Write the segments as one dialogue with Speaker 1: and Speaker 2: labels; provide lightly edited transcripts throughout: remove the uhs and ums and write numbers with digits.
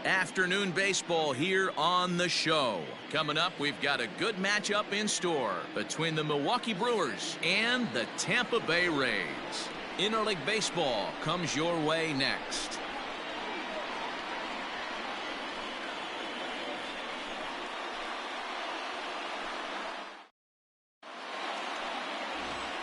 Speaker 1: Afternoon baseball here on the show. Coming up, we've got a good matchup in store between the Milwaukee Brewers and the Tampa Bay Rays. Interleague baseball comes your way next.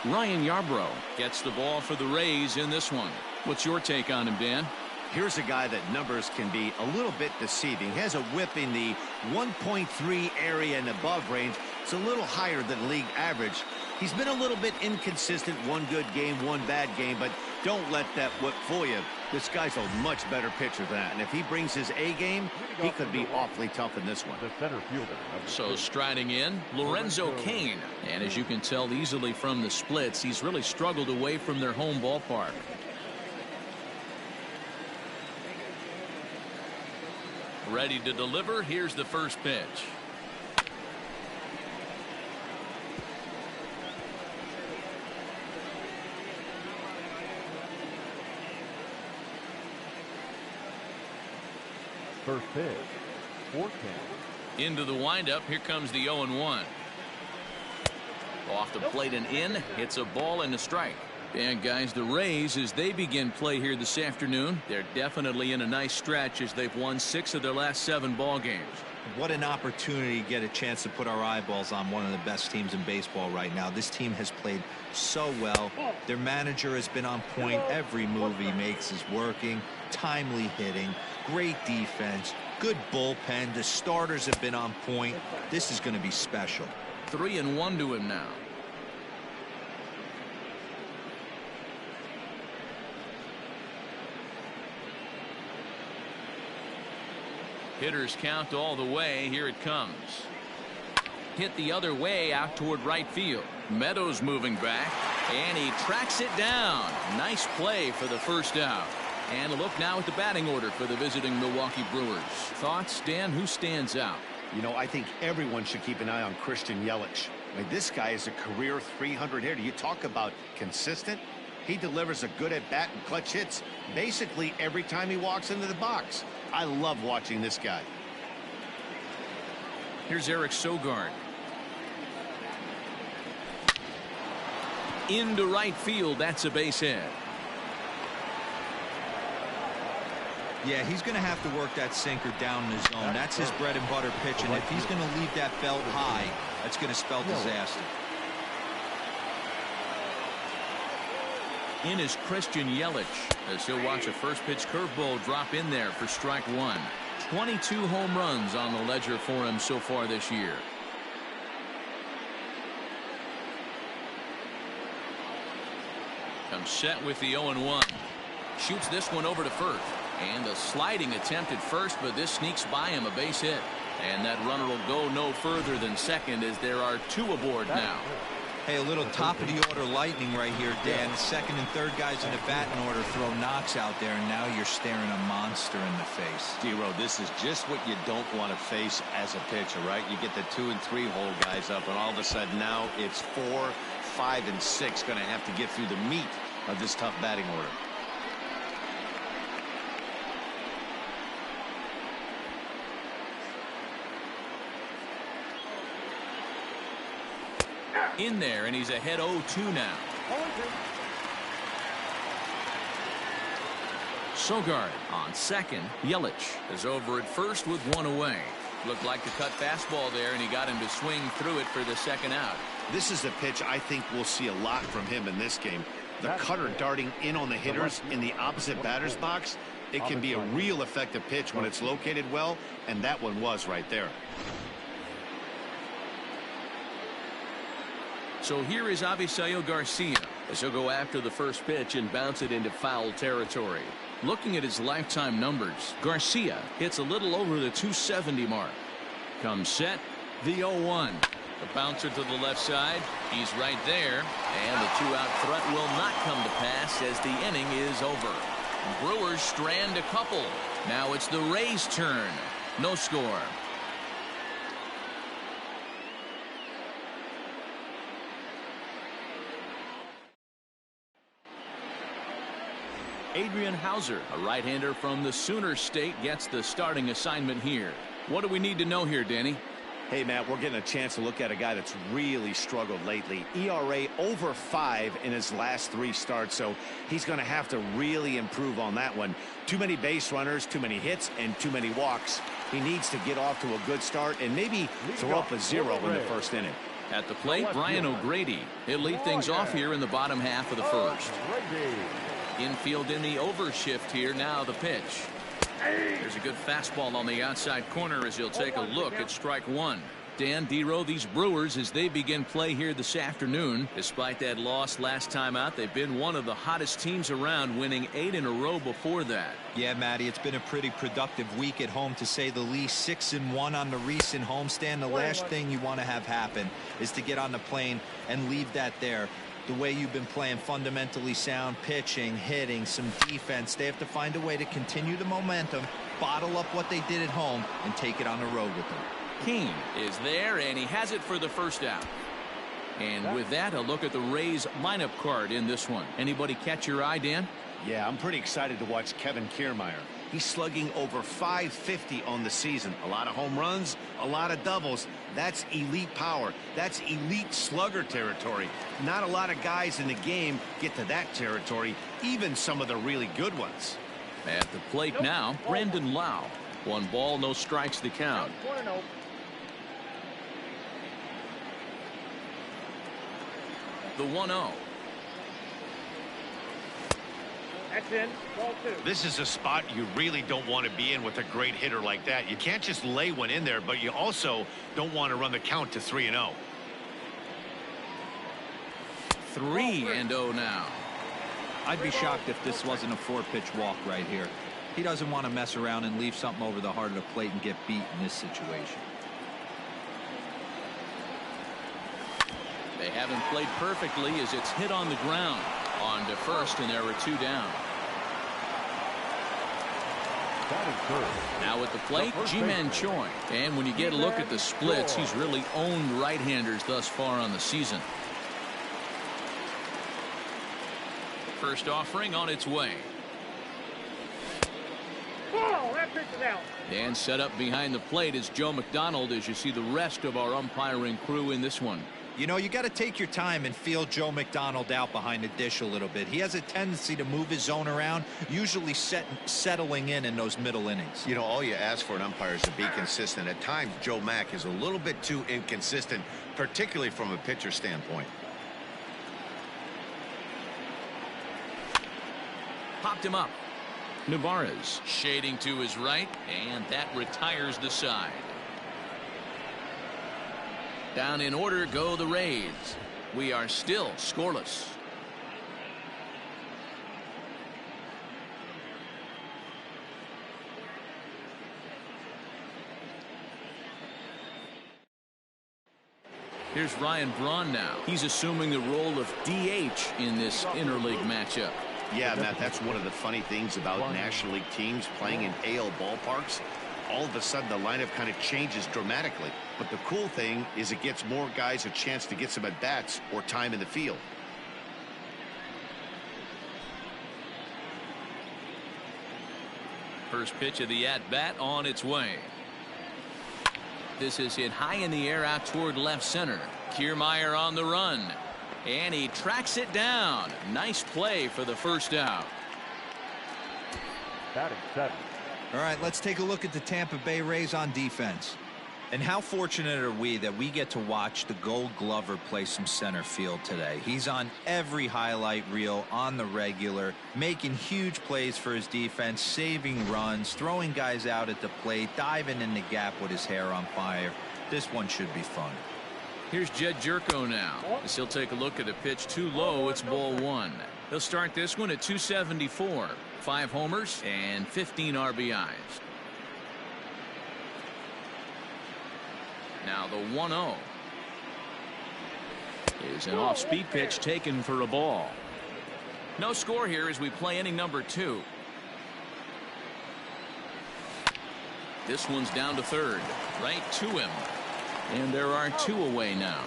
Speaker 1: Ryan Yarbrough gets the ball for the Rays in this one. What's your take on him, Dan?
Speaker 2: Here's a guy that numbers can be a little bit deceiving. He has a whip in the 1.3 area and above range. It's a little higher than league average. He's been a little bit inconsistent. One good game, one bad game, but don't let that whip fool you. This guy's a much better pitcher than that, and if he brings his A game, he could be awfully tough in this one.
Speaker 3: The center fielder.
Speaker 1: So striding in, Lorenzo Cain. And as you can tell easily from the splits, he's really struggled away from their home ballpark. Ready to deliver. Here's the first pitch.
Speaker 3: First pitch. 4-10.
Speaker 1: Into the windup. Here comes the 0-1. Off the plate and in. It's a ball and a strike. And guys, the Rays, as they begin play here this afternoon, they're definitely in a nice stretch as they've won 6 of their last 7 ball games.
Speaker 4: What an opportunity to get a chance to put our eyeballs on one of the best teams in baseball right now. This team has played so well. Their manager has been on point. Every move he makes is working. Timely hitting, great defense, good bullpen. The starters have been on point. This is going to be special.
Speaker 1: 3-1 to him now. Hitters count all the way. Here it comes. Hit the other way out toward right field. Meadows moving back, and he tracks it down. Nice play for the first out. And a look now at the batting order for the visiting Milwaukee Brewers. Thoughts, Dan? Who stands out?
Speaker 2: You know, I think everyone should keep an eye on Christian Yelich. I mean, this guy is a career 300 hitter. You talk about consistent. He delivers a good at bat and clutch hits basically every time he walks into the box. I love watching this guy.
Speaker 1: Here's Eric Sogard. Into right field. That's a base hit.
Speaker 4: Yeah, he's going to have to work that sinker down in the zone. That's his bread and butter pitch, and if he's going to leave that belt high, that's going to spell disaster.
Speaker 1: In is Christian Yelich as he'll watch a first pitch curveball drop in there for strike 1. 22 home runs on the ledger for him so far this year. Comes set with the 0-1. Shoots this one over to first. And a sliding attempt at first, but this sneaks by him, a base hit. And that runner will go no further than second as there are 2 aboard now.
Speaker 4: Hey, a little top of the order lightning right here, Dan. Second and third guys in the batting order throw knocks out there, and now you're staring a monster in the face.
Speaker 2: D-Row, this is just what you don't want to face as a pitcher, right? You get the 2 and 3 hole guys up, and all of a sudden now it's 4, 5, and 6 going to have to get through the meat of this tough batting order.
Speaker 1: In there, and he's ahead 0-2 now. Sogard on second. Yelich is over at first with 1 away. Looked like the cut fastball there, and he got him to swing through it for the second out.
Speaker 2: This is a pitch I think we'll see a lot from him in this game. The cutter darting in on the hitters in the opposite batter's box. It can be a real effective pitch when it's located well, and that one was right there.
Speaker 1: So here is Avisail Garcia as he'll go after the first pitch and bounce it into foul territory. Looking at his lifetime numbers, Garcia hits a little over the 270 mark. Comes set, the 0-1. The bouncer to the left side. He's right there, and the 2-out threat will not come to pass as the inning is over. Brewers strand a couple. Now it's the Rays' turn. No score. Adrian Hauser, a right-hander from the Sooner State, gets the starting assignment here. What do we need to know here, Danny?
Speaker 2: Hey, Matt, we're getting a chance to look at a guy that's really struggled lately. ERA over 5 in his last 3 starts, so he's going to have to really improve on that one. Too many base runners, too many hits, and too many walks. He needs to get off to a good start and maybe throw up a 0 in the first inning.
Speaker 1: At the plate, Brian O'Grady. He'll lead things off here in the bottom half of the first. Infield in the overshift here. Now the pitch. There's a good fastball on the outside corner as he'll take a look at strike 1. Dan Dero, these Brewers, as they begin play here this afternoon, despite that loss last time out, they've been one of the hottest teams around, winning 8 in a row before that.
Speaker 4: Yeah, Matty, it's been a pretty productive week at home, to say the least. 6-1 on the recent homestand. The last thing you want to have happen is to get on the plane and leave that there. The way you've been playing, fundamentally sound pitching, hitting, some defense. They have to find a way to continue the momentum, bottle up what they did at home, and take it on the road with them.
Speaker 1: Keane is there, and he has it for the first out. And with that, a look at the Rays lineup card in this one. Anybody catch your eye, Dan?
Speaker 2: Yeah, I'm pretty excited to watch Kevin Kiermaier. He's slugging over .550 on the season. A lot of home runs, a lot of doubles. That's elite power. That's elite slugger territory. Not a lot of guys in the game get to that territory, even some of the really good ones.
Speaker 1: At the plate now, Brandon Lau. 1 ball, no strikes to count. The 1-0.
Speaker 5: That's in. Ball 2.
Speaker 2: This is a spot you really don't want to be in with a great hitter like that. You can't just lay one in there, but you also don't want to run the count to 3-0.
Speaker 1: 3-0 now.
Speaker 4: I'd be shocked if this wasn't a 4-pitch walk right here. He doesn't want to mess around and leave something over the heart of the plate and get beat in this situation.
Speaker 1: They haven't played perfectly as it's hit on the ground. On to first, and there are 2 down. Now at the plate, Ji-Man Choi. And when you get a look at the splits, he's really owned right-handers thus far on the season. First offering on its way.
Speaker 5: Ball, that pitch is out.
Speaker 1: And set up behind the plate is Joe McDonald, as you see the rest of our umpiring crew in this one.
Speaker 4: You know, you got to take your time and feel Joe McDonald out behind the dish a little bit. He has a tendency to move his zone around, usually settling in those middle innings.
Speaker 2: You know, all you ask for an umpire is to be consistent. At times, Joe Mack is a little bit too inconsistent, particularly from a pitcher standpoint.
Speaker 1: Popped him up. Navarez shading to his right, and that retires the side. Down in order go the Rays. We are still scoreless. Here's Ryan Braun now. He's assuming the role of DH in this interleague matchup.
Speaker 2: Yeah, Matt, that's one of the funny things about National League teams playing in AL ballparks. All of a sudden, the lineup kind of changes dramatically. But the cool thing is it gets more guys a chance to get some at-bats or time in the field.
Speaker 1: First pitch of the at-bat on its way. This is hit high in the air out toward left center. Kiermaier on the run. And he tracks it down. Nice play for the first out.
Speaker 3: Batting 7.
Speaker 4: All right, let's take a look at the Tampa Bay Rays on defense. And how fortunate are we that we get to watch the Gold Glover play some center field today. He's on every highlight reel on the regular, making huge plays for his defense, saving runs, throwing guys out at the plate, diving in the gap with his hair on fire. This one should be fun.
Speaker 1: Here's Jed Jerko now. As he'll take a look at a pitch too low. It's ball 1. He'll start this one at 274. 5 homers and 15 RBIs. Now the 1-0 is an off-speed pitch taken for a ball. No score here as we play inning number 2. This one's down to third, right to him. And there are 2 away now.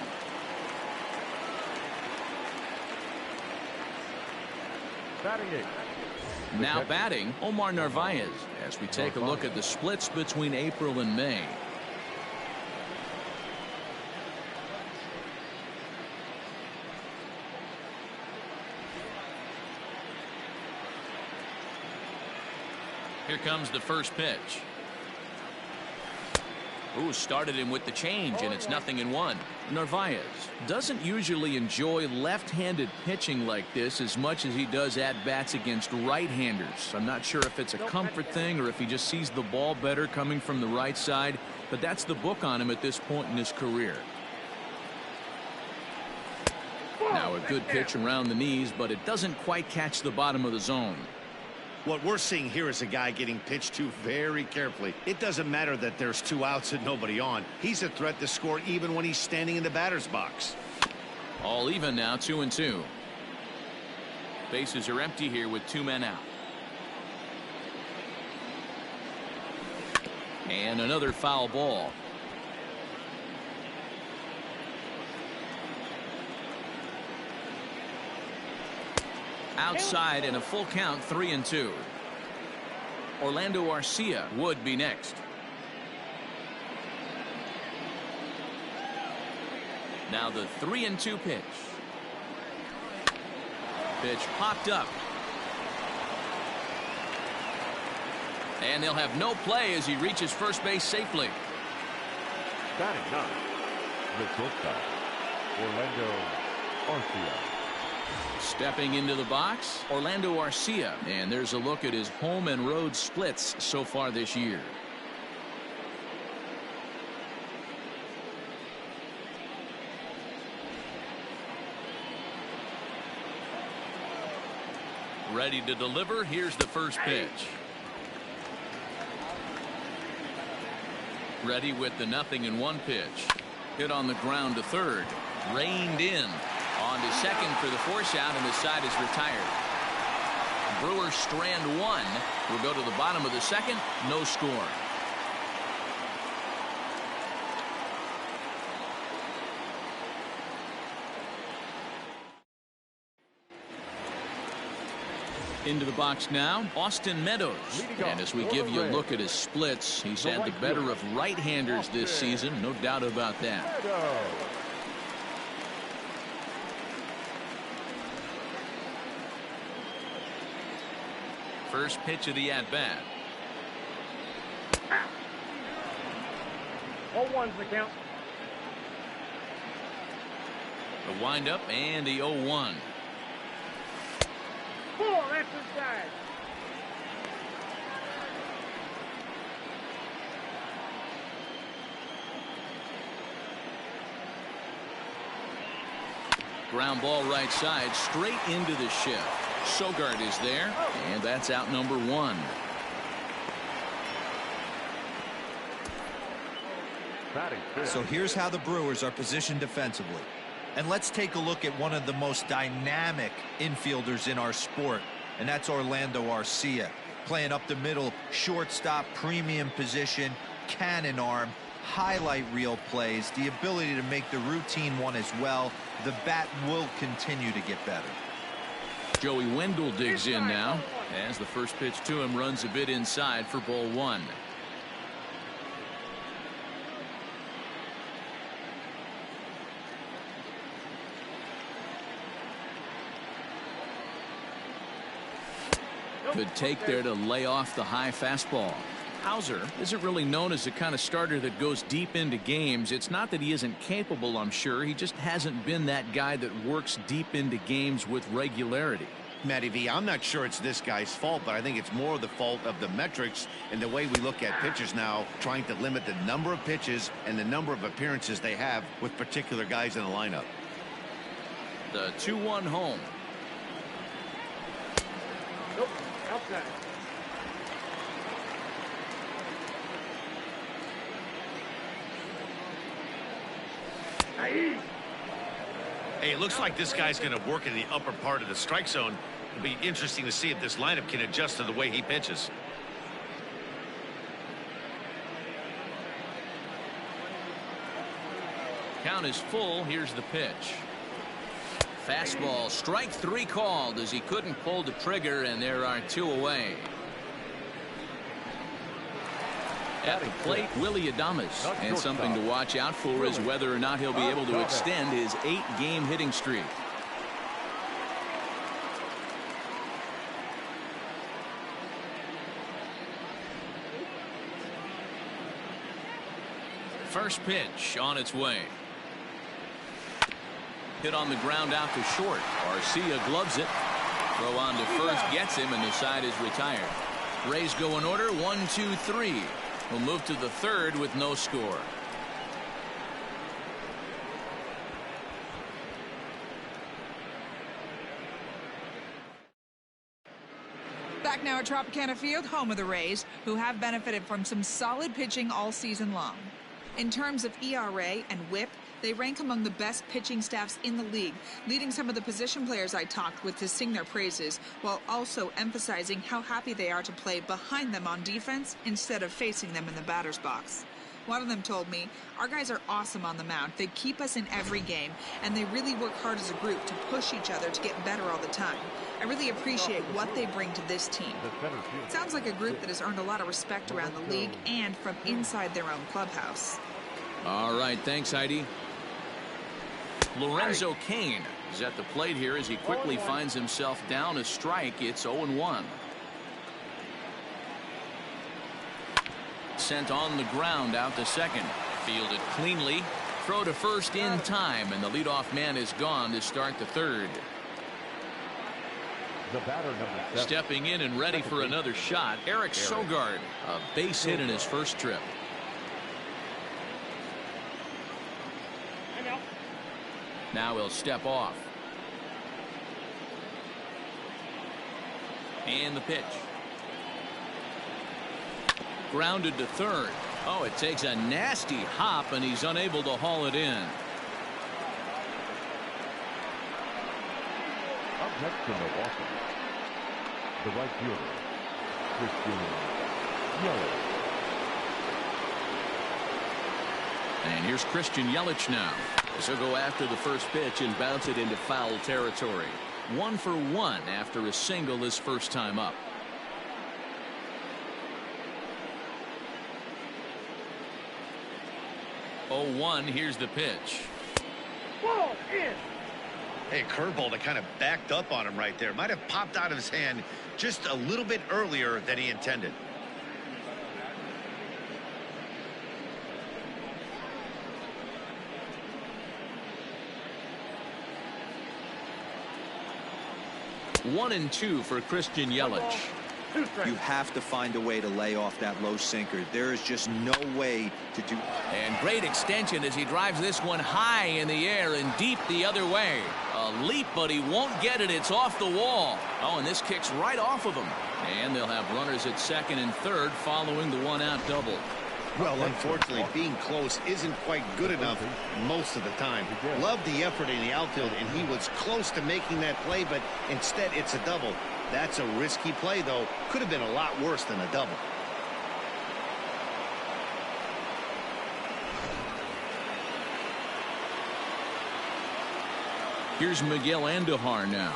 Speaker 3: Batting 8.
Speaker 1: Now batting, Omar Narvaez, as we take a look at the splits between April and May. Here comes the first pitch. Ooh, started him with the change, and it's 0-1. Narvaez doesn't usually enjoy left-handed pitching like this as much as he does at-bats against right-handers. I'm not sure if it's a comfort thing or if he just sees the ball better coming from the right side, but that's the book on him at this point in his career. Now a good pitch around the knees, but it doesn't quite catch the bottom of the zone.
Speaker 2: What we're seeing here is a guy getting pitched to very carefully. It doesn't matter that there's 2 outs and nobody on. He's a threat to score even when he's standing in the batter's box.
Speaker 1: All even now, 2-2. Bases are empty here with 2 men out. And another foul ball. Outside in a full count, 3-2. Orlando Arcia would be next. Now the 3-2 pitch. Pitch popped up. And they'll have no play as he reaches first base safely.
Speaker 3: Batting 9, the shortstop, Orlando Arcia.
Speaker 1: Stepping into the box, Orlando Arcia, and there's a look at his home and road splits so far this year. Ready to deliver. Here's the first pitch. Ready with the 0-1 pitch. Hit on the ground to third. Reined in. On to second for the force out, and the side is retired. Brewers strand 1. We'll go to the bottom of the second. No score. Into the box now, Austin Meadows. And as we give you a look at his splits, he's had the better of right-handers this season, no doubt about that. First pitch of the at-bat.
Speaker 5: 0-1's the count.
Speaker 1: The windup and the 0-1.
Speaker 5: 4, that's inside.
Speaker 1: Ground ball right side, straight into the shift. Sogard is there, and that's out number 1.
Speaker 4: So here's how the Brewers are positioned defensively. And let's take a look at one of the most dynamic infielders in our sport, and that's Orlando Arcia. Playing up the middle, shortstop, premium position, cannon arm, highlight reel plays, the ability to make the routine one as well. The bat will continue to get better.
Speaker 1: Joey Wendell digs in now as the first pitch to him runs a bit inside for ball 1. Good take there to lay off the high fastball. Hauser isn't really known as the kind of starter that goes deep into games. It's not that he isn't capable, I'm sure. He just hasn't been that guy that works deep into games with regularity.
Speaker 2: Matty V, I'm not sure it's this guy's fault, but I think it's more the fault of the metrics and the way we look at pitchers now, trying to limit the number of pitches and the number of appearances they have with particular guys in the lineup.
Speaker 1: The 2-1 home.
Speaker 5: Nope, outside.
Speaker 2: Hey, it looks like this guy's going to work in the upper part of the strike zone. It'll be interesting to see if this lineup can adjust to the way he pitches.
Speaker 1: Count is full. Here's the pitch. Fastball, strike 3 called as he couldn't pull the trigger, and there are 2 away. At the plate, Willie Adames, and something to watch out for is whether or not he'll be able to extend his 8-game hitting streak. First pitch on its way. Hit on the ground out to short. Garcia gloves it. Throw on to first gets him, and the side is retired. Rays go in order, 1, 2, 3. We'll move to the third with no score.
Speaker 6: Back now at Tropicana Field, home of the Rays, who have benefited from some solid pitching all season long. In terms of ERA and WHIP, they rank among the best pitching staffs in the league, leading some of the position players I talked with to sing their praises, while also emphasizing how happy they are to play behind them on defense instead of facing them in the batter's box. One of them told me, "Our guys are awesome on the mound. They keep us in every game, and they really work hard as a group to push each other to get better all the time. I really appreciate what they bring to this team." It sounds like a group that has earned a lot of respect around the league and from inside their own clubhouse.
Speaker 1: All right, thanks, Heidi. Lorenzo Cain is at the plate here as he quickly finds himself down a strike. It's 0-1. Sent on the ground out to second. Fielded cleanly. Throw to first in time, and the leadoff man is gone to start the third.
Speaker 3: The batter, number 7.
Speaker 1: Stepping in and ready for another shot, Eric Sogard. A base hit in his first trip. Now he'll step off. And the pitch. Grounded to third. Oh, it takes a nasty hop, and he's unable to haul it in.
Speaker 3: Up next from Milwaukee, the right fielder, Christian Yelich.
Speaker 1: And here's Christian Yelich now. As he'll go after the first pitch and bounce it into foul territory. 1 for 1 after a single his first time up. Oh, 1. Here's the pitch.
Speaker 5: Ball in.
Speaker 2: Hey, curveball that kind of backed up on him right there. Might have popped out of his hand just a little bit earlier than he intended.
Speaker 1: One and 2 for Christian Yelich.
Speaker 4: You have to find a way to lay off that low sinker. There is just no way to do.
Speaker 1: And great extension as he drives this one high in the air and deep the other way. A leap, but he won't get it. It's off the wall. Oh, and this kicks right off of him. And they'll have runners at second and third following the one-out double.
Speaker 2: Well, unfortunately, being close isn't quite good enough most of the time. Love the effort in the outfield, and he was close to making that play, but instead it's a double. That's a risky play, though. Could have been a lot worse than a double.
Speaker 1: Here's Miguel Andujar now,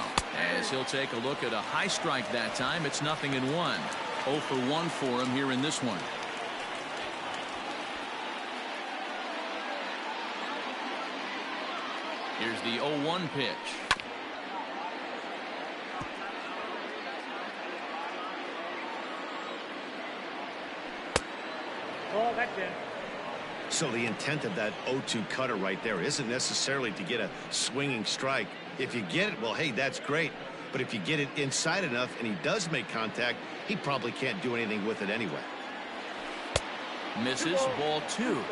Speaker 1: as he'll take a look at a high strike that time. It's 0-1. 0 for 1 for him here in this one. Here's the 0-1 pitch.
Speaker 5: Oh, that's in.
Speaker 2: So the intent of that 0-2 cutter right there isn't necessarily to get a swinging strike. If you get it, well, hey, that's great. But if you get it inside enough and he does make contact, he probably can't do anything with it anyway.
Speaker 1: Misses, ball 2.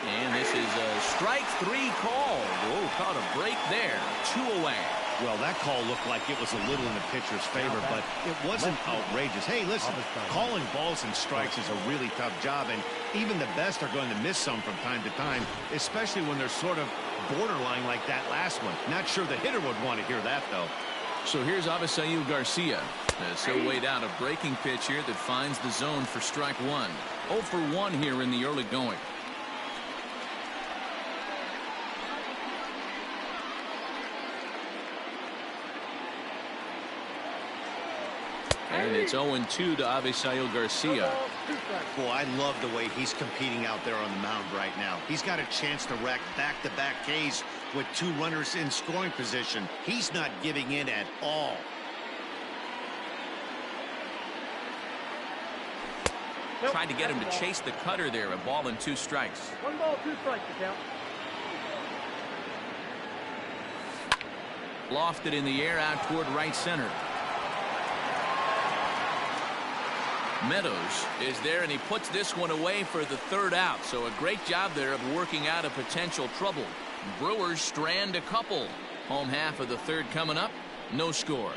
Speaker 1: And this is a strike 3 call. Oh, caught a break there. 2 away.
Speaker 2: Well, that call looked like it was a little in the pitcher's favor, but it wasn't outrageous. Hey, listen, calling balls and strikes is a really tough job, and even the best are going to miss some from time to time, especially when they're sort of borderline like that last one. Not sure the hitter would want to hear that, though.
Speaker 1: So here's Avisail Garcia. As he'll wait out a breaking pitch here that finds the zone for strike 1. 0 for 1 here in the early going. And it's 0-2 to Avisail Garcia.
Speaker 2: Boy, I love the way he's competing out there on the mound right now. He's got a chance to rack back-to-back Ks with 2 runners in scoring position. He's not giving in at all.
Speaker 1: Tried to get him to chase the cutter there. A ball and 2 strikes.
Speaker 5: 1 ball, 2 strikes to count.
Speaker 1: Lofted in the air out toward right center. Meadows is there, and he puts this one away for the 3rd out. So a great job there of working out a potential trouble. Brewers strand a couple. Home half of the 3rd coming up. No score.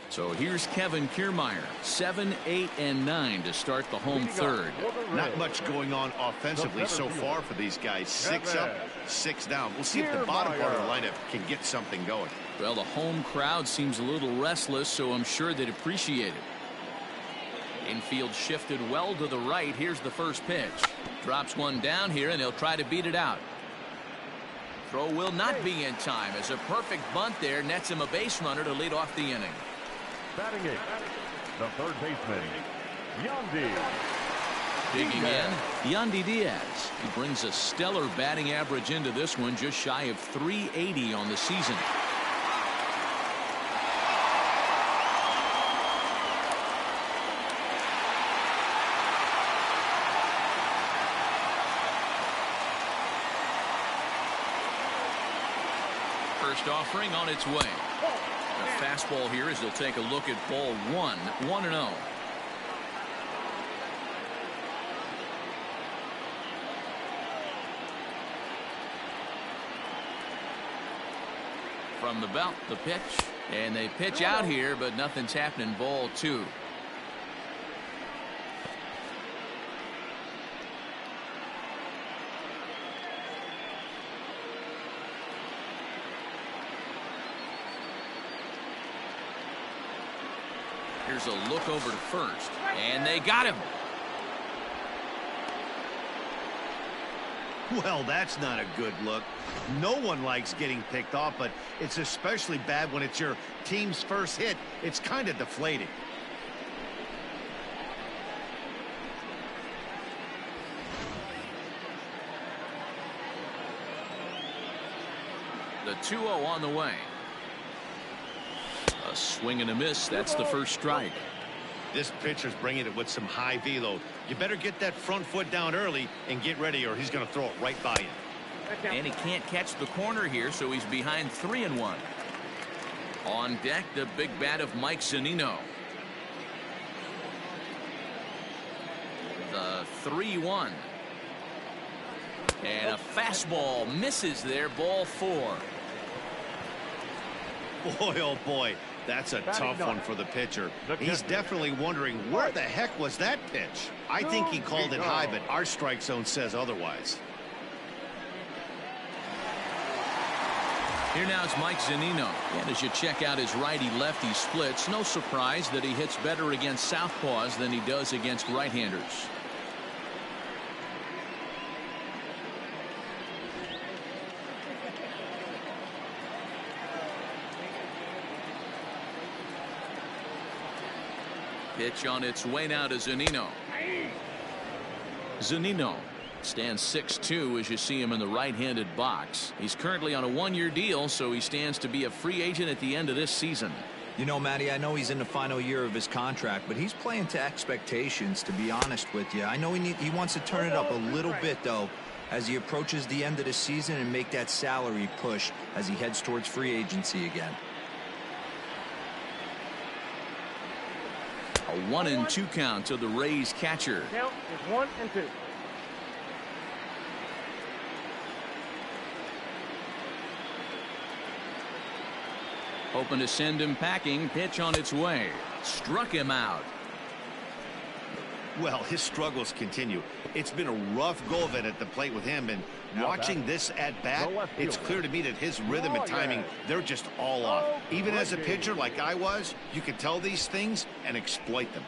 Speaker 1: So here's Kevin Kiermaier, 7, 8, and 9 to start the home 3rd.
Speaker 2: Not much going on offensively so far for these guys. 6 up, 6 down. We'll see if the bottom part of the lineup can get something going.
Speaker 1: Well, the home crowd seems a little restless, so I'm sure they'd appreciate it. Infield shifted well to the right. Here's the first pitch. Drops one down here, and he'll try to beat it out. Throw will not be in time, as a perfect bunt there nets him a base runner to lead off the inning.
Speaker 3: Batting 8, the 3rd baseman, Yandy.
Speaker 1: Digging in, Yandy Diaz. He brings a stellar batting average into this one, just shy of .380 on the season. First offering on its way. A fastball here as they'll take a look at ball 1, 1-0. From the belt, the pitch, and they pitch out here, but nothing's happening. Ball 2. Here's a look over to first, and they got him.
Speaker 2: Well, that's not a good look. No one likes getting picked off, but it's especially bad when it's your team's first hit. It's kind of deflating.
Speaker 1: The 2-0 on the way. A swing and a miss. That's the first strike.
Speaker 2: This pitcher's bringing it with some high velo. You better get that front foot down early and get ready, or he's going to throw it right by you.
Speaker 1: And he can't catch the corner here, so he's behind 3-1. On deck, the big bat of Mike Zunino. The 3-1. And a fastball misses there. Ball 4.
Speaker 2: Boy, oh boy, that's a tough one for the pitcher. He's definitely wondering, where the heck was that pitch? I think he called it high, but our strike zone says otherwise.
Speaker 1: Here now is Mike Zunino. And as you check out his righty-lefty splits, no surprise that he hits better against southpaws than he does against right-handers. Pitch on its way now to Zunino. Zunino stands 6'2" as you see him in the right-handed box. He's currently on a 1-year deal, so he stands to be a free agent at the end of this season.
Speaker 4: You know, Matty, I know he's in the final year of his contract, but he's playing to expectations, to be honest with you. I know he wants to turn it up a little bit, though, as he approaches the end of the season and make that salary push as he heads towards free agency again.
Speaker 1: A 1-2 count to the Rays catcher.
Speaker 5: Count is 1 and 2.
Speaker 1: Hoping to send him packing. Pitch on its way. Struck him out.
Speaker 2: Well, his struggles continue. It's been a rough go of it at the plate with him, and watching this at bat, it's clear to me that his rhythm and timing, they're just all off. Even as a pitcher like I was, you can tell these things and exploit them.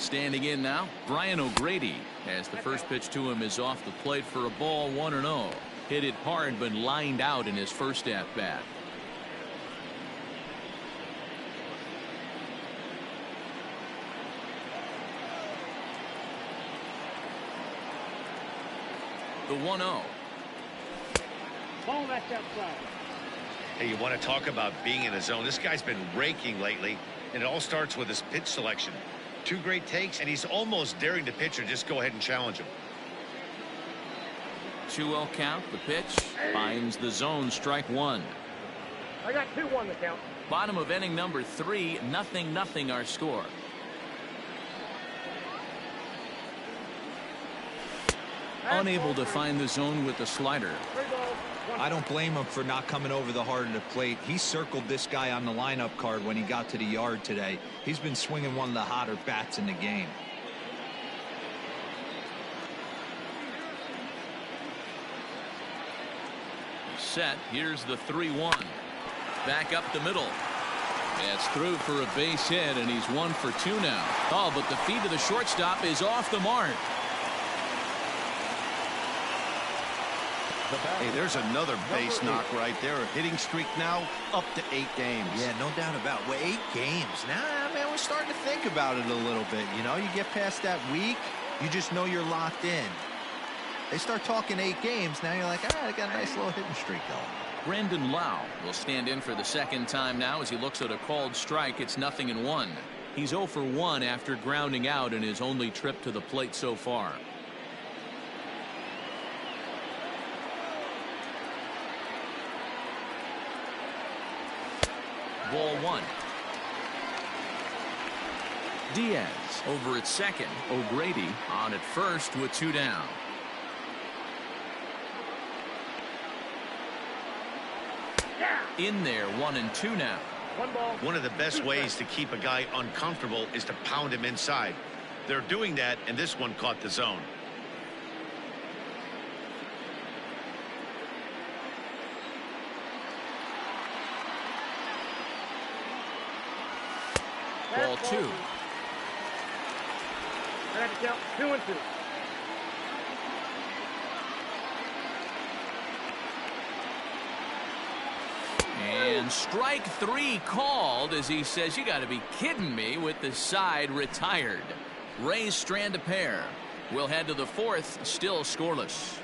Speaker 1: Standing in now, Brian O'Grady, as the first pitch to him is off the plate for a ball, 1-0. Hit it hard but lined out in his first at bat. The 1-0.
Speaker 5: Ball that's outside.
Speaker 2: Hey, you want to talk about being in a zone? This guy's been raking lately, and it all starts with his pitch selection. 2 great takes, and he's almost daring the pitcher just go ahead and challenge him.
Speaker 1: 2-0 count. The pitch finds the zone. Strike 1.
Speaker 5: I got 2-1 the count.
Speaker 1: Bottom of inning number 3. 0-0 our score. Unable to find the zone with the slider.
Speaker 4: I don't blame him for not coming over the heart of the plate. He circled this guy on the lineup card when he got to the yard today. He's been swinging one of the hotter bats in the game.
Speaker 1: Set. Here's the 3-1. Back up the middle. It's through for a base hit, and he's 1 for 2 now. Oh, but the feed to the shortstop is off the mark.
Speaker 2: Hey, there's another base knock right there. A hitting streak now up to 8 games.
Speaker 4: Yeah, no doubt about it. Well, 8 games. Now, man, we're starting to think about it a little bit. You know, you get past that week, you just know you're locked in. They start talking 8 games, now you're like, I got a nice little hitting streak going.
Speaker 1: Brandon Lau will stand in for the second time now as he looks at a called strike. It's 0-1. He's 0 for 1 after grounding out in his only trip to the plate so far. Ball 1. Diaz over at second. O'Grady on at first with 2 down. In there, 1-2 now.
Speaker 2: One of the best ways to keep a guy uncomfortable is to pound him inside. They're doing that, and this one caught the zone.
Speaker 1: Ball 2.
Speaker 5: I had to count 2-2.
Speaker 1: And strike 3 called as he says, you got to be kidding me, with the side retired. Rays strand a pair. We'll head to the 4th, still scoreless.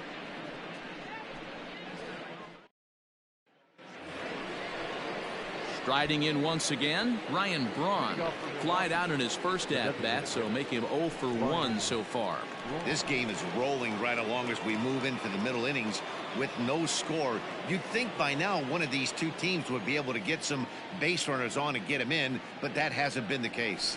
Speaker 1: Striding in once again, Ryan Braun. Flied out in his first at-bat, so make him 0 for 1 so far.
Speaker 2: This game is rolling right along as we move into the middle innings with no score. You'd think by now one of these 2 teams would be able to get some base runners on and get him in, but that hasn't been the case.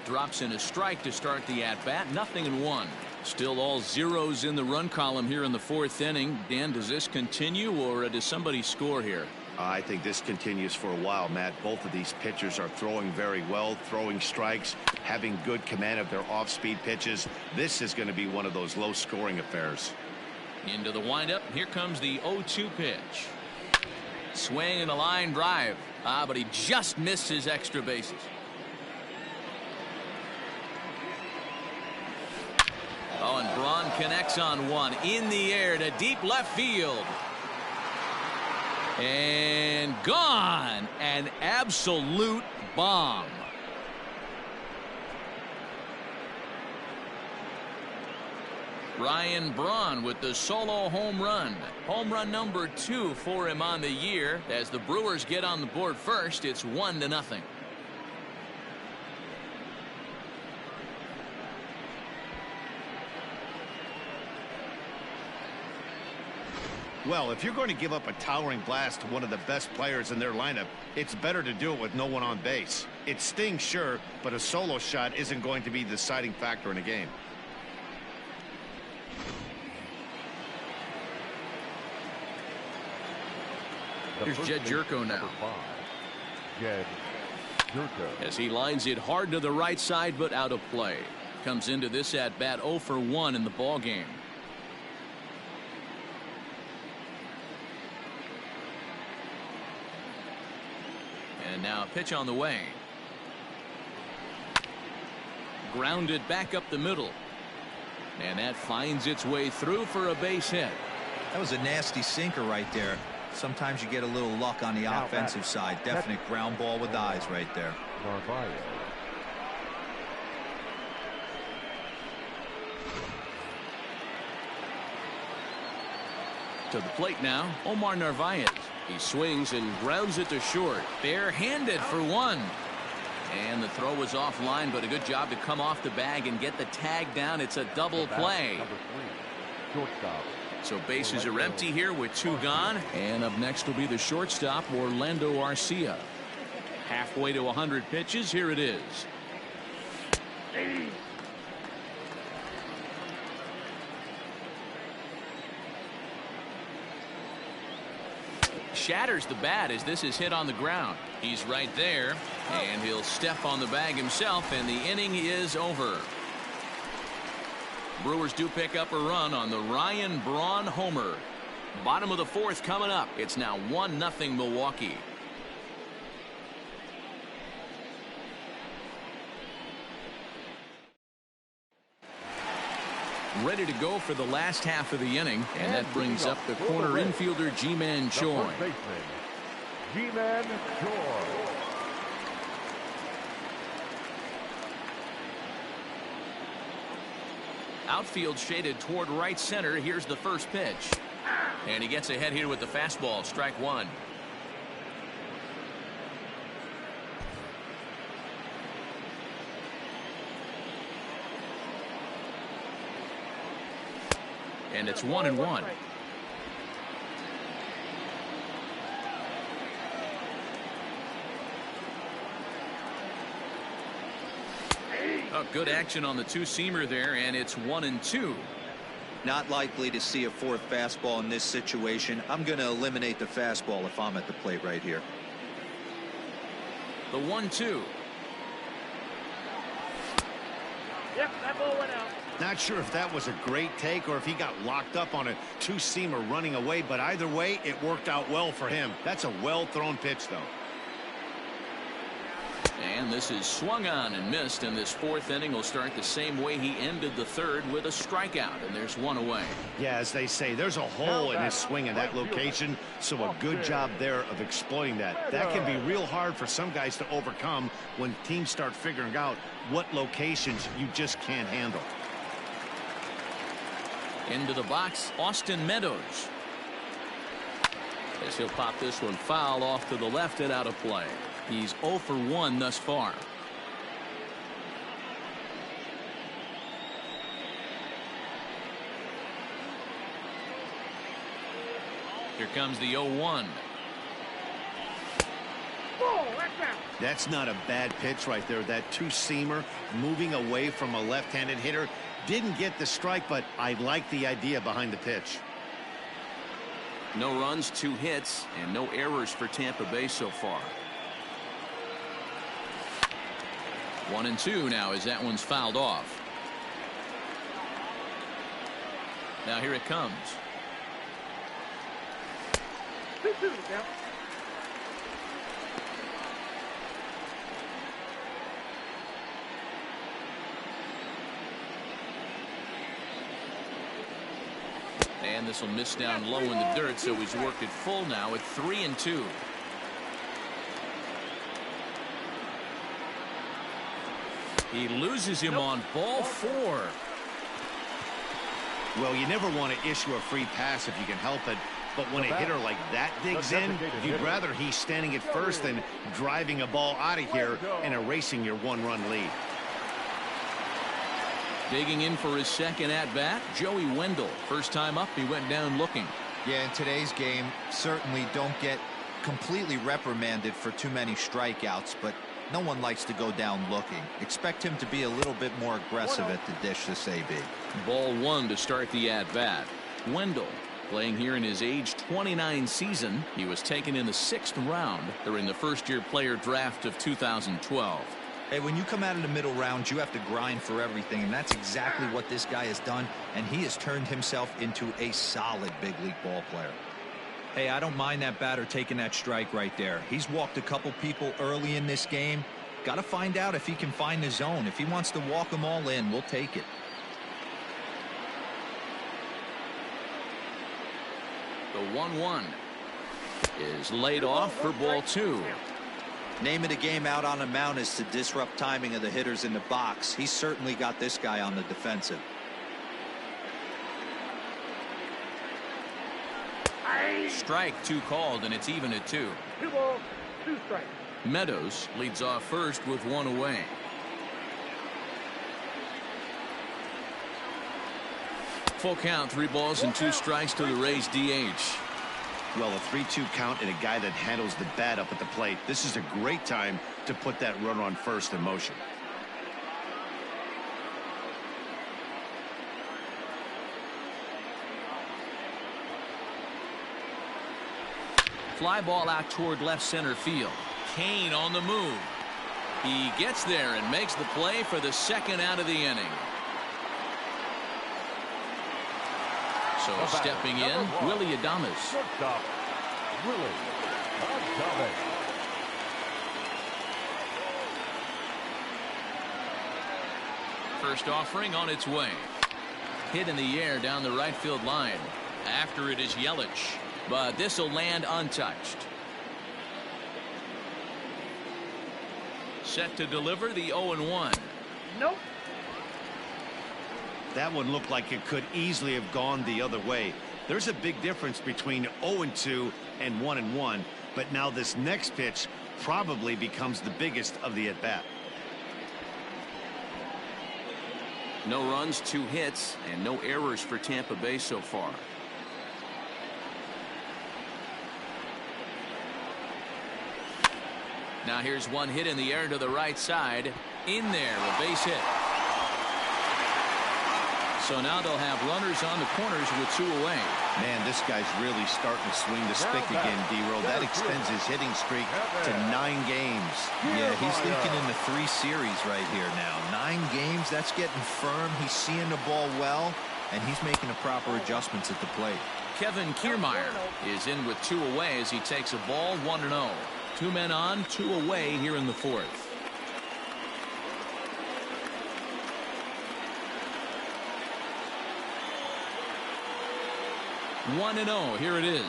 Speaker 1: Drops in a strike to start the at-bat. 0-1. Still all zeros in the run column here in the 4th inning. Dan, does this continue, or does somebody score here?
Speaker 2: I think this continues for a while, Matt. Both of these pitchers are throwing very well, throwing strikes, having good command of their off-speed pitches. This is going to be one of those low-scoring affairs.
Speaker 1: Into the windup. Here comes the 0-2 pitch. Swing and a line drive. But he just missed his extra bases. Oh, and Braun connects on one. In the air to deep left field. And gone. An absolute bomb. Ryan Braun with the solo home run. Home run number 2 for him on the year. As the Brewers get on the board first, it's 1-0.
Speaker 2: Well, if you're going to give up a towering blast to one of the best players in their lineup, it's better to do it with no one on base. It stings, sure, but a solo shot isn't going to be the deciding factor in a game.
Speaker 1: Here's Jed Jerko now.
Speaker 3: Jed Jerko.
Speaker 1: As he lines it hard to the right side, but out of play. Comes into this at bat 0 for 1 in the ball game. And now a pitch on the way. grounded back up the middle. And that finds its way through for a base hit.
Speaker 4: That was a nasty sinker right there. Sometimes you get a little luck on the offensive side. Definite ground ball with eyes right there.
Speaker 3: Narvaez.
Speaker 1: To the plate now, Omar Narvaez. He swings and grounds it to short. Bare-handed for one. And the throw was offline, but a good job to come off the bag and get the tag down. It's a double play.
Speaker 3: Number 3, shortstop.
Speaker 1: So bases are empty here with 2 gone. And up next will be the shortstop, Orlando Arcia. Halfway to 100 pitches. Here it is. Shatters the bat as this is hit on the ground. He's right there, and he'll step on the bag himself, and the inning is over. Brewers do pick up a run on the Ryan Braun homer. Bottom of the 4th coming up. It's now 1-0 Milwaukee. Ready to go for the last half of the inning, and that brings up the corner infielder Ji-Man Choi.
Speaker 3: Ji-Man Choi.
Speaker 1: Outfield shaded toward right center. Here's the first pitch. And he gets ahead here with the fastball. Strike 1. And it's 1-1. Oh, good action on the two-seamer there, and it's 1-2.
Speaker 4: Not likely to see a 4th fastball in this situation. I'm going to eliminate the fastball if I'm at the plate right here.
Speaker 1: The 1-2.
Speaker 5: Yep, that ball went out.
Speaker 2: Not sure if that was a great take or if he got locked up on a two-seamer running away, but either way, it worked out well for him. That's a well-thrown pitch, though.
Speaker 1: And this is swung on and missed, and this 4th inning will start the same way he ended the 3rd with a strikeout, and there's 1 away.
Speaker 2: Yeah, as they say, there's a hole in his swing in that location, so a good job there of exploiting that. That can be real hard for some guys to overcome when teams start figuring out what locations you just can't handle.
Speaker 1: Into the box, Austin Meadows. As he'll pop this one foul off to the left and out of play. He's 0 for 1 thus far. Here comes the 0-1.
Speaker 2: That's not a bad pitch right there. That two-seamer moving away from a left-handed hitter. Didn't get the strike, but I like the idea behind the pitch.
Speaker 1: No runs, 2 hits, and no errors for Tampa Bay so far. 1-2 now as that one's fouled off. Now here it comes.
Speaker 5: 2-2 the count.
Speaker 1: And this will miss down low in the dirt, so he's worked it full now at 3-2. He loses him on ball 4.
Speaker 2: Well, you never want to issue a free pass if you can help it, but when a hitter like that digs in, you'd rather he's standing at first than driving a ball out of here and erasing your 1-run lead.
Speaker 1: Digging in for his second at-bat, Joey Wendell. First time up, he went down looking.
Speaker 4: Yeah, in today's game, certainly don't get completely reprimanded for too many strikeouts, but no one likes to go down looking. Expect him to be a little bit more aggressive at the dish this AB.
Speaker 1: Ball 1 to start the at-bat. Wendell playing here in his age 29 season. He was taken in the 6th round during the first-year player draft of 2012.
Speaker 4: Hey, when you come out of the middle rounds, you have to grind for everything, and that's exactly what this guy has done, and he has turned himself into a solid big league ball player. Hey, I don't mind that batter taking that strike right there. He's walked a couple people early in this game. Got to find out if he can find the zone. If he wants to walk them all in, we'll take it.
Speaker 1: The 1-1 is laid off for ball 2.
Speaker 4: Name of the game out on the mound is to disrupt timing of the hitters in the box. He's certainly got this guy on the defensive.
Speaker 1: Strike 2 called, and it's even at 2.
Speaker 5: 2 balls, 2 strikes.
Speaker 1: Meadows leads off first with 1 away. Full count, 3 balls and 2 strikes to the Rays DH.
Speaker 2: Well, a 3-2 count and a guy that handles the bat up at the plate. This is a great time to put that runner on first in motion.
Speaker 1: Fly ball out toward left center field. Kane on the move. He gets there and makes the play for the second out of the inning. So stepping in, Willie Adames.
Speaker 3: Shortstop, Willie Adames.
Speaker 1: First offering on its way. Hit in the air down the right field line. After it is Yelich, but this will land untouched. Set to deliver the 0-1.
Speaker 5: Nope.
Speaker 2: That one looked like it could easily have gone the other way. There's a big difference between 0-2 and 1-1, but now this next pitch probably becomes the biggest of the at-bat.
Speaker 1: No runs, 2 hits, and no errors for Tampa Bay so far. Now here's one hit in the air to the right side. In there, a base hit. So now they'll have runners on the corners with 2 away.
Speaker 2: Man, this guy's really starting to swing the stick again, D-Roll. That extends his hitting streak to 9 games.
Speaker 4: Yeah, he's thinking in the 3 series right here now. 9 games, that's getting firm. He's seeing the ball well, and he's making the proper adjustments at the plate.
Speaker 1: Kevin Kiermaier is in with 2 away as he takes a ball 1-0. 2 men on, 2 away here in the 4th. One and 0. Here it is.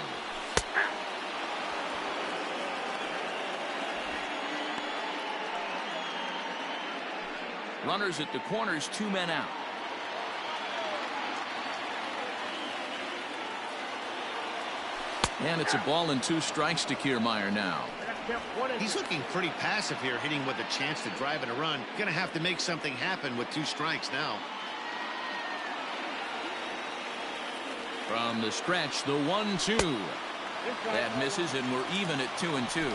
Speaker 1: Runners at the corners, 2 men out. And it's a ball and 2 strikes to Kiermaier now.
Speaker 2: He's looking pretty passive here, hitting with a chance to drive in a run. Gonna have to make something happen with 2 strikes now.
Speaker 1: From the stretch, the 1-2. That misses, and we're even at 2-2.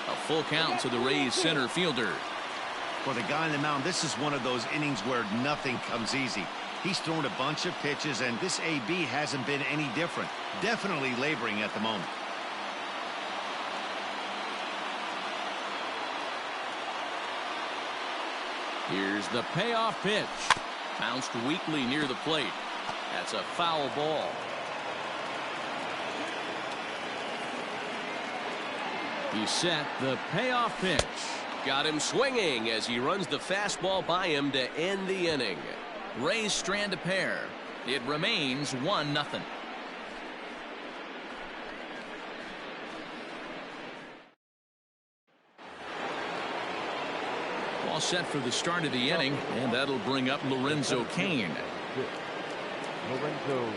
Speaker 1: A full count to the Rays center fielder.
Speaker 2: For the guy on the mound, this is one of those innings where nothing comes easy. He's thrown a bunch of pitches, and this AB hasn't been any different. Definitely laboring at the moment.
Speaker 1: Here's the payoff pitch. Bounced weakly near the plate. That's a foul ball. He set the payoff pitch. Got him swinging as he runs the fastball by him to end the inning. Rays strand a pair. It remains 1-0. All set for the start of the inning, and that'll bring up Lorenzo Cain.
Speaker 3: Lorenzo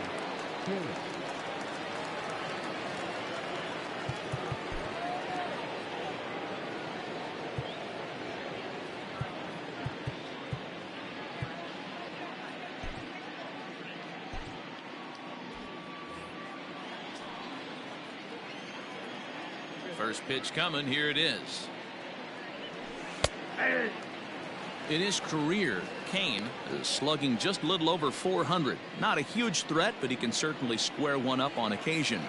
Speaker 3: Cain.
Speaker 1: First pitch coming. Here it is. In his career, Cain is slugging just a little over 400. Not a huge threat, but he can certainly square one up on occasion.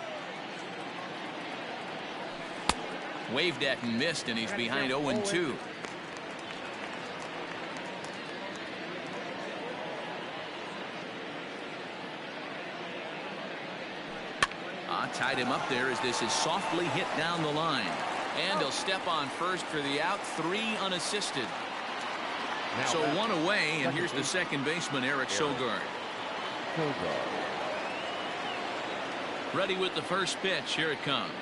Speaker 1: Waved at and missed, and he's behind 0-2. tied him up there as this is softly hit down the line. And he'll step on first for the out. 3 unassisted. So 1 away, and here's the second baseman, Eric Sogard. Ready with the first pitch. Here it comes.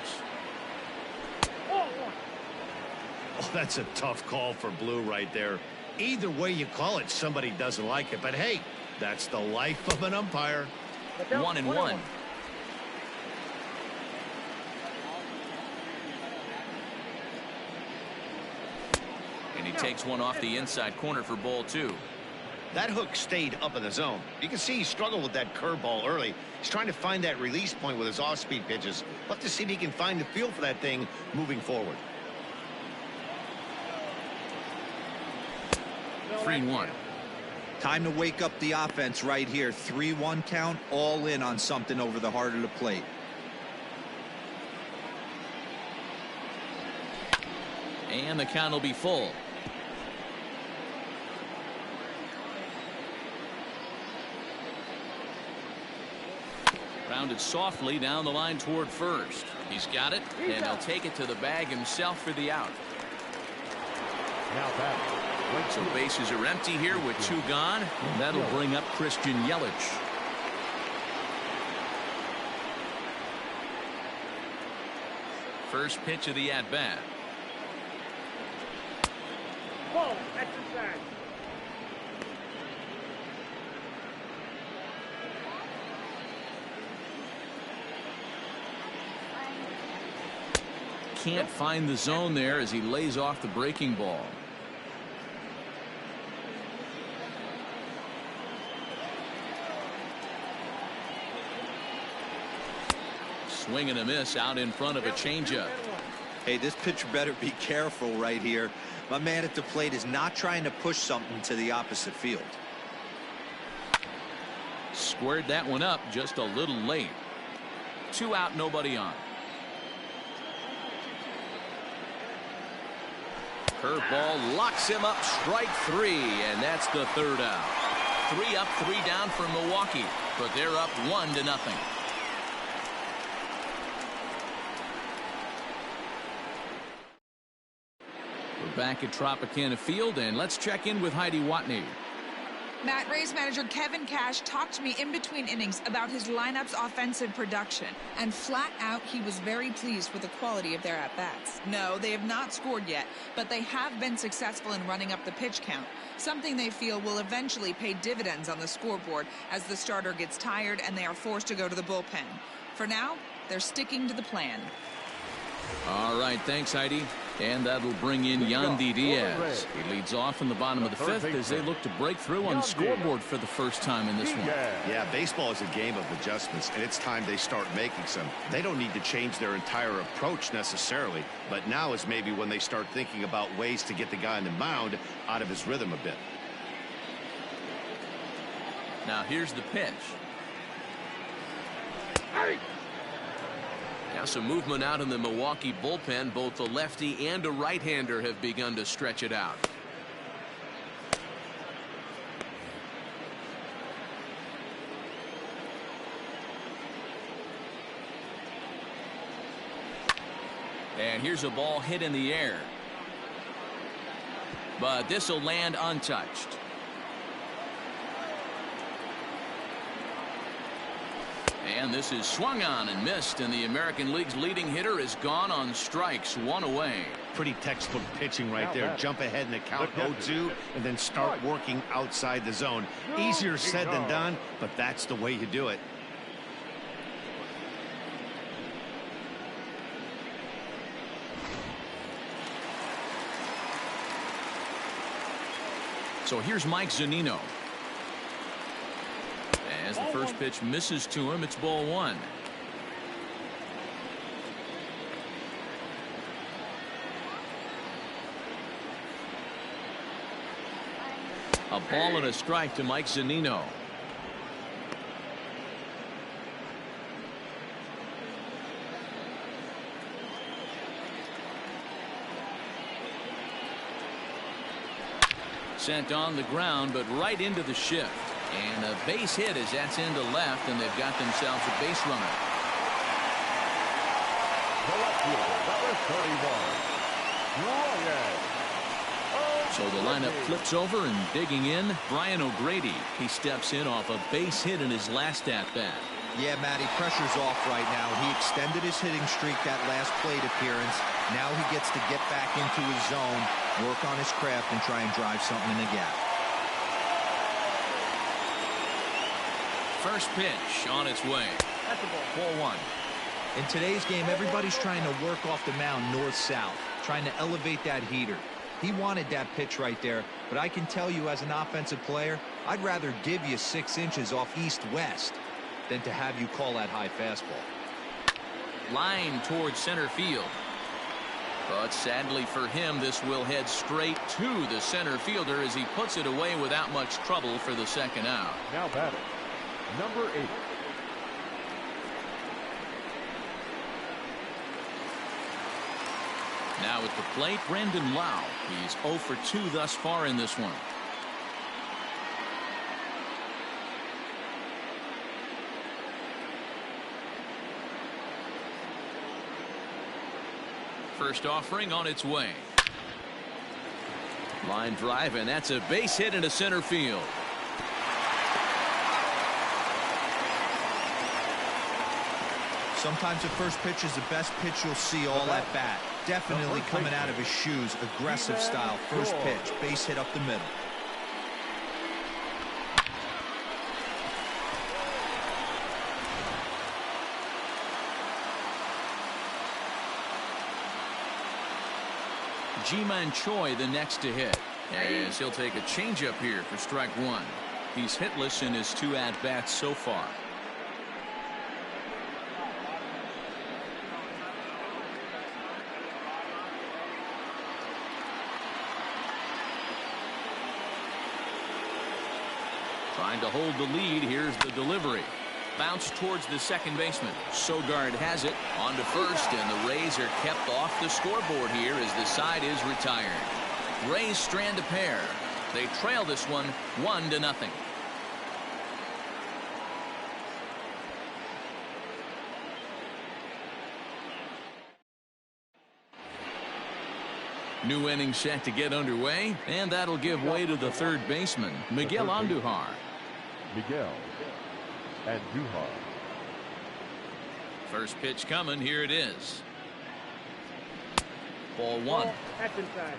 Speaker 2: Oh, that's a tough call for Blue right there. Either way you call it, somebody doesn't like it. But hey, that's the life of an umpire.
Speaker 1: 1-1. And he takes one off the inside corner for ball 2.
Speaker 2: That hook stayed up in the zone. You can see he struggled with that curveball early. He's trying to find that release point with his off-speed pitches. We'll have to see if he can find the feel for that thing moving forward.
Speaker 1: 3-1.
Speaker 4: Time to wake up the offense right here. 3-1 count, all in on something over the heart of the plate.
Speaker 1: And the count will be full. Rounded softly down the line toward first. He's got it, and he'll take it to the bag himself for the out.
Speaker 3: Now back.
Speaker 1: So bases are empty here with 2 gone. And that'll bring up Christian Yelich. First pitch of the at-bat.
Speaker 5: Whoa, that's inside.
Speaker 1: Can't find the zone there as he lays off the breaking ball. Swing and a miss out in front of a changeup.
Speaker 4: Hey, this pitcher better be careful right here. My man at the plate is not trying to push something to the opposite field.
Speaker 1: Squared that one up just a little late. 2 out, nobody on. Curveball locks him up, strike 3, and that's the 3rd out. 3 up, 3 down for Milwaukee, but they're up 1-0. We're back at Tropicana Field, and let's check in with Heidi Watney.
Speaker 6: Matt, Rays manager Kevin Cash talked to me in between innings about his lineup's offensive production, and flat out he was very pleased with the quality of their at-bats. No, they have not scored yet, but they have been successful in running up the pitch count, something they feel will eventually pay dividends on the scoreboard as the starter gets tired and they are forced to go to the bullpen. For now, they're sticking to the plan.
Speaker 1: All right, thanks, Heidi. And that'll bring in Yandy Diaz. He leads off in the bottom of the 5th as they look to break through on the scoreboard for the first time in this one.
Speaker 2: Yeah, baseball is a game of adjustments, and it's time they start making some. They don't need to change their entire approach necessarily, but now is maybe when they start thinking about ways to get the guy on the mound out of his rhythm a bit.
Speaker 1: Now here's the pitch. Now some movement out in the Milwaukee bullpen. Both the lefty and a right-hander have begun to stretch it out. And here's a ball hit in the air. But this will land untouched. And this is swung on and missed, and the American League's leading hitter is gone on strikes. 1 away.
Speaker 2: Pretty textbook pitching right there. Jump ahead in the count 0-2 and then start working outside the zone. Easier said than done, but that's the way you do it.
Speaker 1: So here's Mike Zunino. As the first pitch misses to him, it's ball 1. A ball and a strike to Mike Zunino. Sent on the ground, but right into the shift. And a base hit as that's into left, and they've got themselves a base runner.
Speaker 3: The left fielder, number 31.
Speaker 1: So the lineup flips over, and digging in, Brian O'Grady. He steps in off a base hit in his last at-bat.
Speaker 4: Yeah, Matty, pressure's off right now. He extended his hitting streak that last plate appearance. Now he gets to get back into his zone, work on his craft, and try and drive something in the gap.
Speaker 1: First pitch on its way.
Speaker 5: That's a ball.
Speaker 1: 4-1.
Speaker 4: In today's game, everybody's trying to work off the mound north-south, trying to elevate that heater. He wanted that pitch right there, but I can tell you as an offensive player, I'd rather give you 6 inches off east-west than to have you call that high fastball.
Speaker 1: Line towards center field. But sadly for him, this will head straight to the center fielder as he puts it away without much trouble for the second out.
Speaker 3: Now batting, number 8.
Speaker 1: Now at the plate, Brandon Lau. He's 0 for 2 thus far in this one. First offering on its way. Line drive, and that's a base hit into center field.
Speaker 4: Sometimes the first pitch is the best pitch you'll see all at bat. Definitely coming out of his shoes. Aggressive style. First pitch. Base hit up the middle.
Speaker 1: Ji-Man Choi the next to hit, as he'll take a changeup here for strike 1. He's hitless in his 2 at-bats so far. Trying to hold the lead. Here's the delivery. Bounce towards the second baseman. Sogard has it on to first, and the Rays are kept off the scoreboard here as the side is retired. Rays strand a pair. They trail this one 1-0. New inning set to get underway, and that'll give way to the third baseman, Miguel Andujar.
Speaker 3: Miguel Andujar.
Speaker 1: First pitch coming. Here it is. Ball 1.
Speaker 5: That's inside.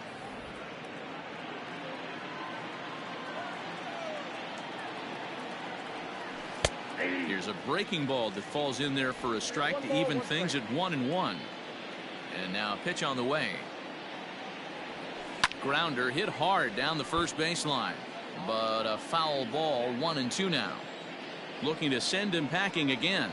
Speaker 1: Here's a breaking ball that falls in there for a strike to even things at 1-1. And now a pitch on the way. Grounder hit hard down the first baseline, but a foul ball. 1-2 now. Looking to send him packing again.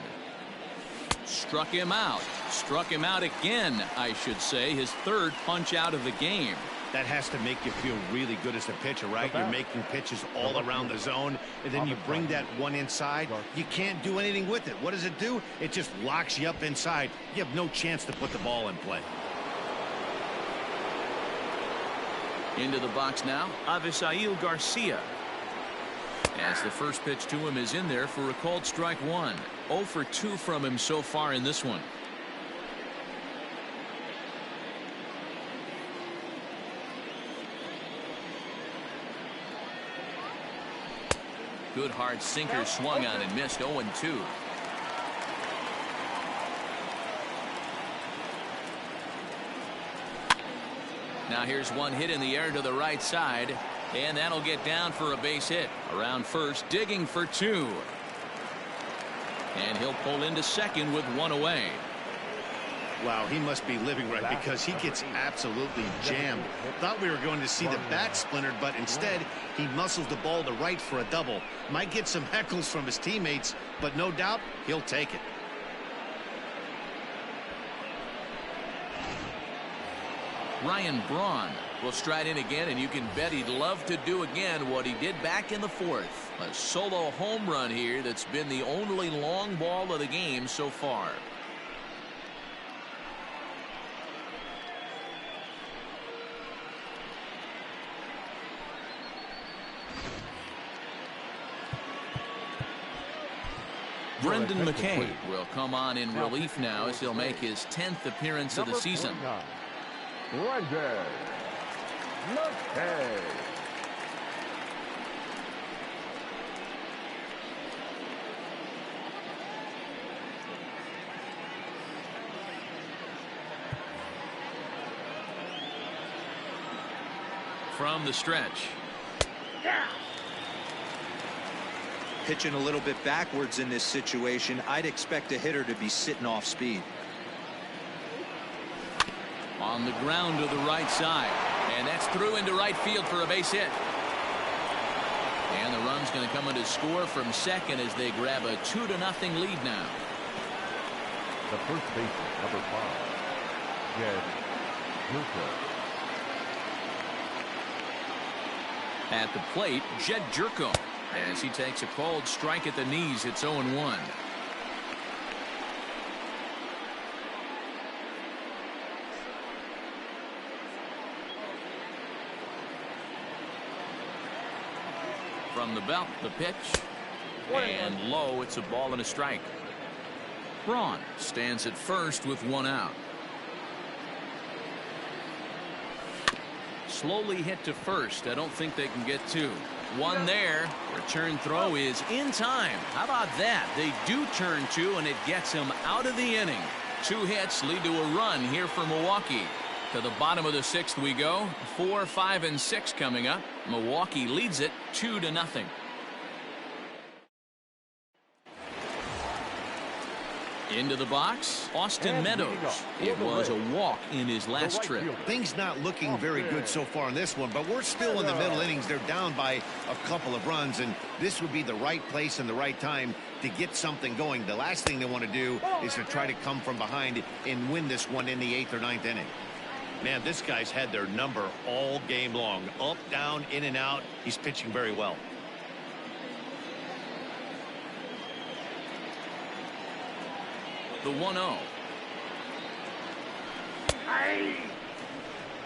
Speaker 1: Struck him out. Struck him out again, I should say. His third punch out of the game.
Speaker 2: That has to make you feel really good as a pitcher, right? You're making pitches all around the zone, and then you bring that one inside. You can't do anything with it. What does it do? It just locks you up inside. You have no chance to put the ball in play.
Speaker 1: Into the box now, Avisail Garcia. As the first pitch to him is in there for a called strike 1. 0 for 2 from him so far in this one. Good hard sinker swung on and missed. 0-2. Now here's one hit in the air to the right side, and that'll get down for a base hit. Around first, digging for 2. And he'll pull into second with 1 away.
Speaker 2: Wow, he must be living right because he gets absolutely jammed. Thought we were going to see the bat splintered, but instead he muscles the ball to right for a double. Might get some heckles from his teammates, but no doubt he'll take it.
Speaker 1: Ryan Braun will stride in again, and you can bet he'd love to do again what he did back in the 4th. A solo home run here that's been the only long ball of the game so far. Brendan McKay will come on in relief now as he'll make his 10th appearance of the season.
Speaker 3: Brendan McKay.
Speaker 1: From the stretch.
Speaker 4: Pitching a little bit backwards in this situation. I'd expect a hitter to be sitting off speed.
Speaker 1: On the ground to the right side, and that's through into right field for a base hit. And the run's going to come in to score from second as they grab a 2-0 lead now.
Speaker 3: The first baseman, number 5, Jed Jerko.
Speaker 1: At the plate, Jed Jerko, as he takes a called strike at the knees. It's 0-1. From the belt, the pitch, and low. It's a ball and a strike. Braun stands at first with 1 out. Slowly hit to first. I don't think they can get 2. 1 there. Return throw is in time. How about that? They do turn 2, and it gets him out of the inning. 2 hits lead to a run here for Milwaukee. To the bottom of the 6th we go. 4, 5, and 6 coming up. Milwaukee leads it 2-0. Into the box, Austin Meadows. It was a walk in his last trip.
Speaker 2: Things not looking very good so far in this one, but we're still in the middle innings. They're down by a couple of runs, and this would be the right place and the right time to get something going. The last thing they want to do is to try to come from behind and win this one in the 8th or 9th inning.
Speaker 7: Man, this guy's had their number all game long. Up, down, in and out. He's pitching very well.
Speaker 1: The 1-0.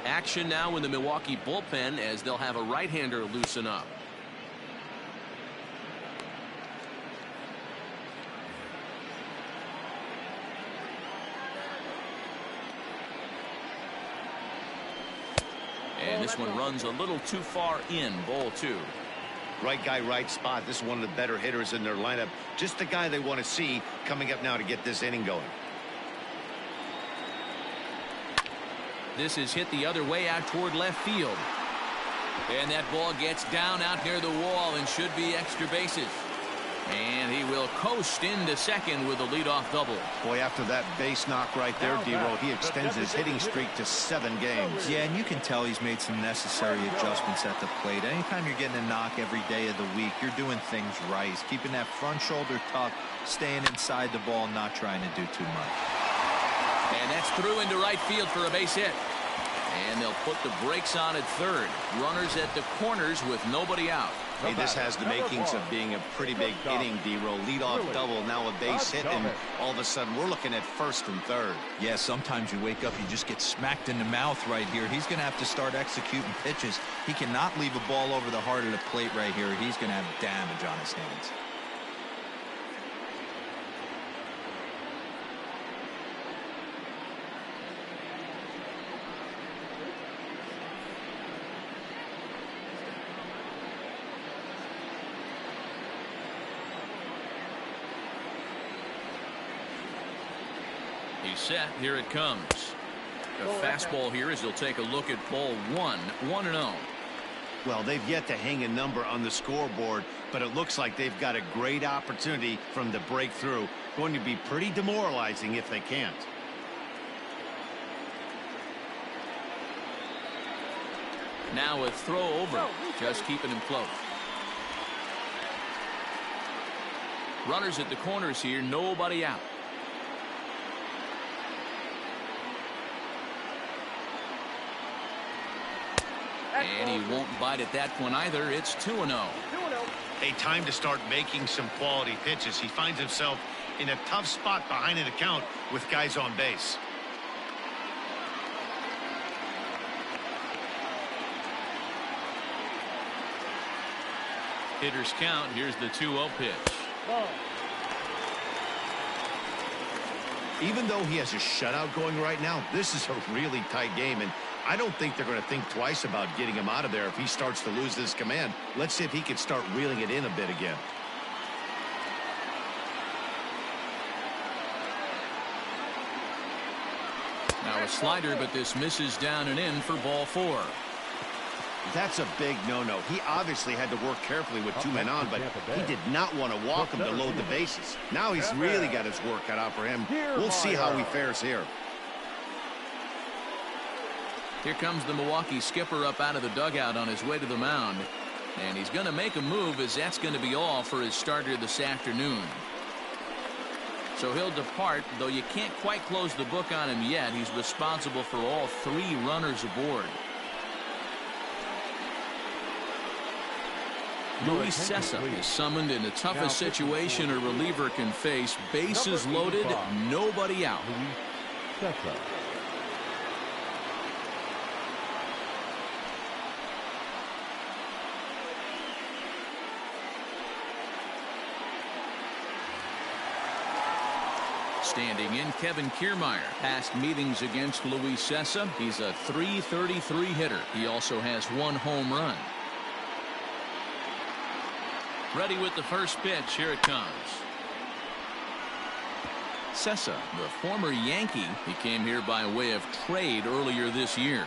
Speaker 1: Action now in the Milwaukee bullpen as they'll have a right-hander loosen up. And this one runs a little too far in. Ball 2.
Speaker 2: Right guy, right spot. This is one of the better hitters in their lineup. Just the guy they want to see coming up now to get this inning going.
Speaker 1: This is hit the other way out toward left field. And that ball gets down out near the wall and should be extra bases. And he will coast into second with a leadoff double.
Speaker 2: Boy, after that base knock right there, D-Roll, he extends his hitting streak to 7 games.
Speaker 4: Yeah, and you can tell he's made some necessary adjustments at the plate. Anytime you're getting a knock every day of the week, you're doing things right. He's keeping that front shoulder tucked, staying inside the ball, not trying to do too much.
Speaker 1: And that's through into right field for a base hit. And they'll put the brakes on at third. Runners at the corners with nobody out.
Speaker 2: Hey, this has the makings of being a pretty big inning, D-Roll. Leadoff double, now a base hit, and all of a sudden we're looking at first and third.
Speaker 4: Yeah, sometimes you wake up, you just get smacked in the mouth right here. He's going to have to start executing pitches. He cannot leave a ball over the heart of the plate right here. He's going to have damage on his hands.
Speaker 1: He's set. Here it comes. A fastball here as he'll take a look at ball 1. 1-0.
Speaker 2: Well, they've yet to hang a number on the scoreboard, but it looks like they've got a great opportunity from the breakthrough. Going to be pretty demoralizing if they can't.
Speaker 1: Now a throw over, just keeping him close. Runners at the corners here, nobody out. And he won't bite at that one either. It's 2-0.
Speaker 7: A time to start making some quality pitches. He finds himself in a tough spot behind an account with guys on base.
Speaker 1: Hitters count. Here's the 2-0 pitch.
Speaker 2: Even though he has a shutout going right now, this is a really tight game, and I don't think they're going to think twice about getting him out of there if he starts to lose this command. Let's see if he can start reeling it in a bit again.
Speaker 1: Now a slider, but this misses down and in for ball 4.
Speaker 2: That's a big no-no. He obviously had to work carefully with 2 men on, but he did not want to walk him to load the bases. Now he's really got his work cut out for him. We'll see how he fares here.
Speaker 1: Here comes the Milwaukee skipper up out of the dugout on his way to the mound. And he's going to make a move, as that's going to be all for his starter this afternoon. So he'll depart, though you can't quite close the book on him yet. He's responsible for all 3 runners aboard. Luis Cessa is summoned in the toughest situation a reliever can face. Bases loaded, nobody out. Standing in, Kevin Kiermaier. Past meetings against Luis Cessa, he's a .333 hitter. He also has 1 home run. Ready with the first pitch. Here it comes. Cessa, the former Yankee, he came here by way of trade earlier this year.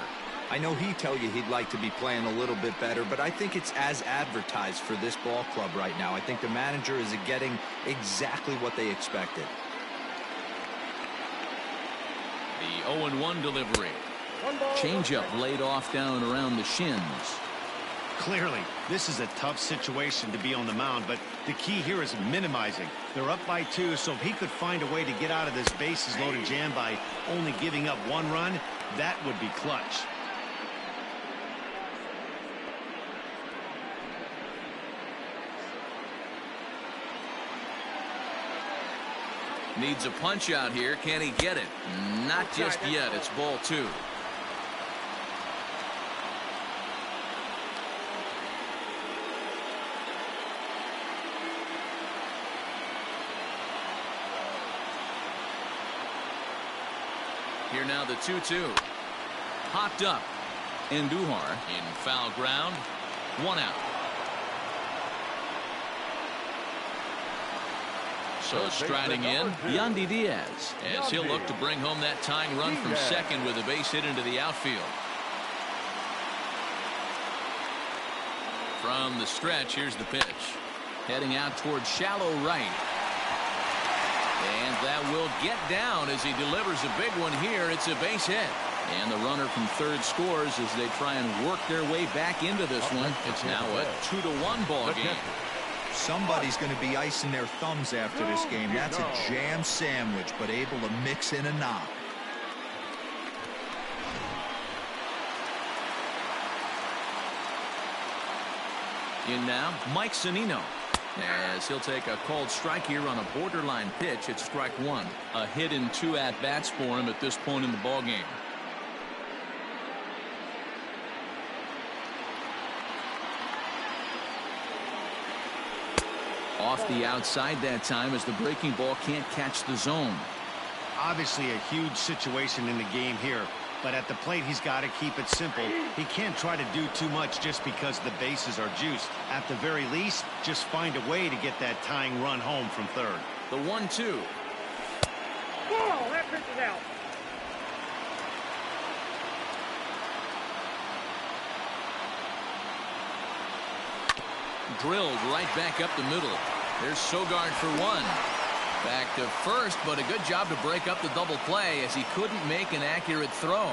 Speaker 4: I know he'd tell you he'd like to be playing a little bit better, but I think it's as advertised for this ball club right now. I think the manager is getting exactly what they expected.
Speaker 1: The 0-1 delivery. Changeup laid off down around the shins.
Speaker 2: Clearly, this is a tough situation to be on the mound, but the key here is minimizing. They're up by 2, so if he could find a way to get out of this bases loaded jam by only giving up 1 run, that would be clutch.
Speaker 1: Needs a punch out here. Can he get it? Not just yet. It's ball 2. Here now the 2-2. Popped up. Andujar in foul ground. 1 out. So striding in, Yandy Diaz, as he'll look to bring home that tying run from second with a base hit into the outfield. From the stretch, here's the pitch. Heading out towards shallow right. And that will get down as he delivers a big one here. It's a base hit. And the runner from third scores as they try and work their way back into this one. It's now a 2-1 ball game.
Speaker 4: Somebody's going to be icing their thumbs after this game. That's a jam sandwich, but able to mix in a knock.
Speaker 1: In now, Mike Zunino. As he'll take a called strike here on a borderline pitch at strike 1. A hit in 2 at-bats for him at this point in the ballgame. Off the outside that time as the breaking ball can't catch the zone.
Speaker 2: Obviously a huge situation in the game here, but at the plate he's got to keep it simple. He can't try to do too much just because the bases are juiced. At the very least, just find a way to get that tying run home from third.
Speaker 1: The 1-2.
Speaker 5: Oh, that pitch is out.
Speaker 1: Drilled right back up the middle. There's Sogard for 1. Back to first, but a good job to break up the double play as he couldn't make an accurate throw.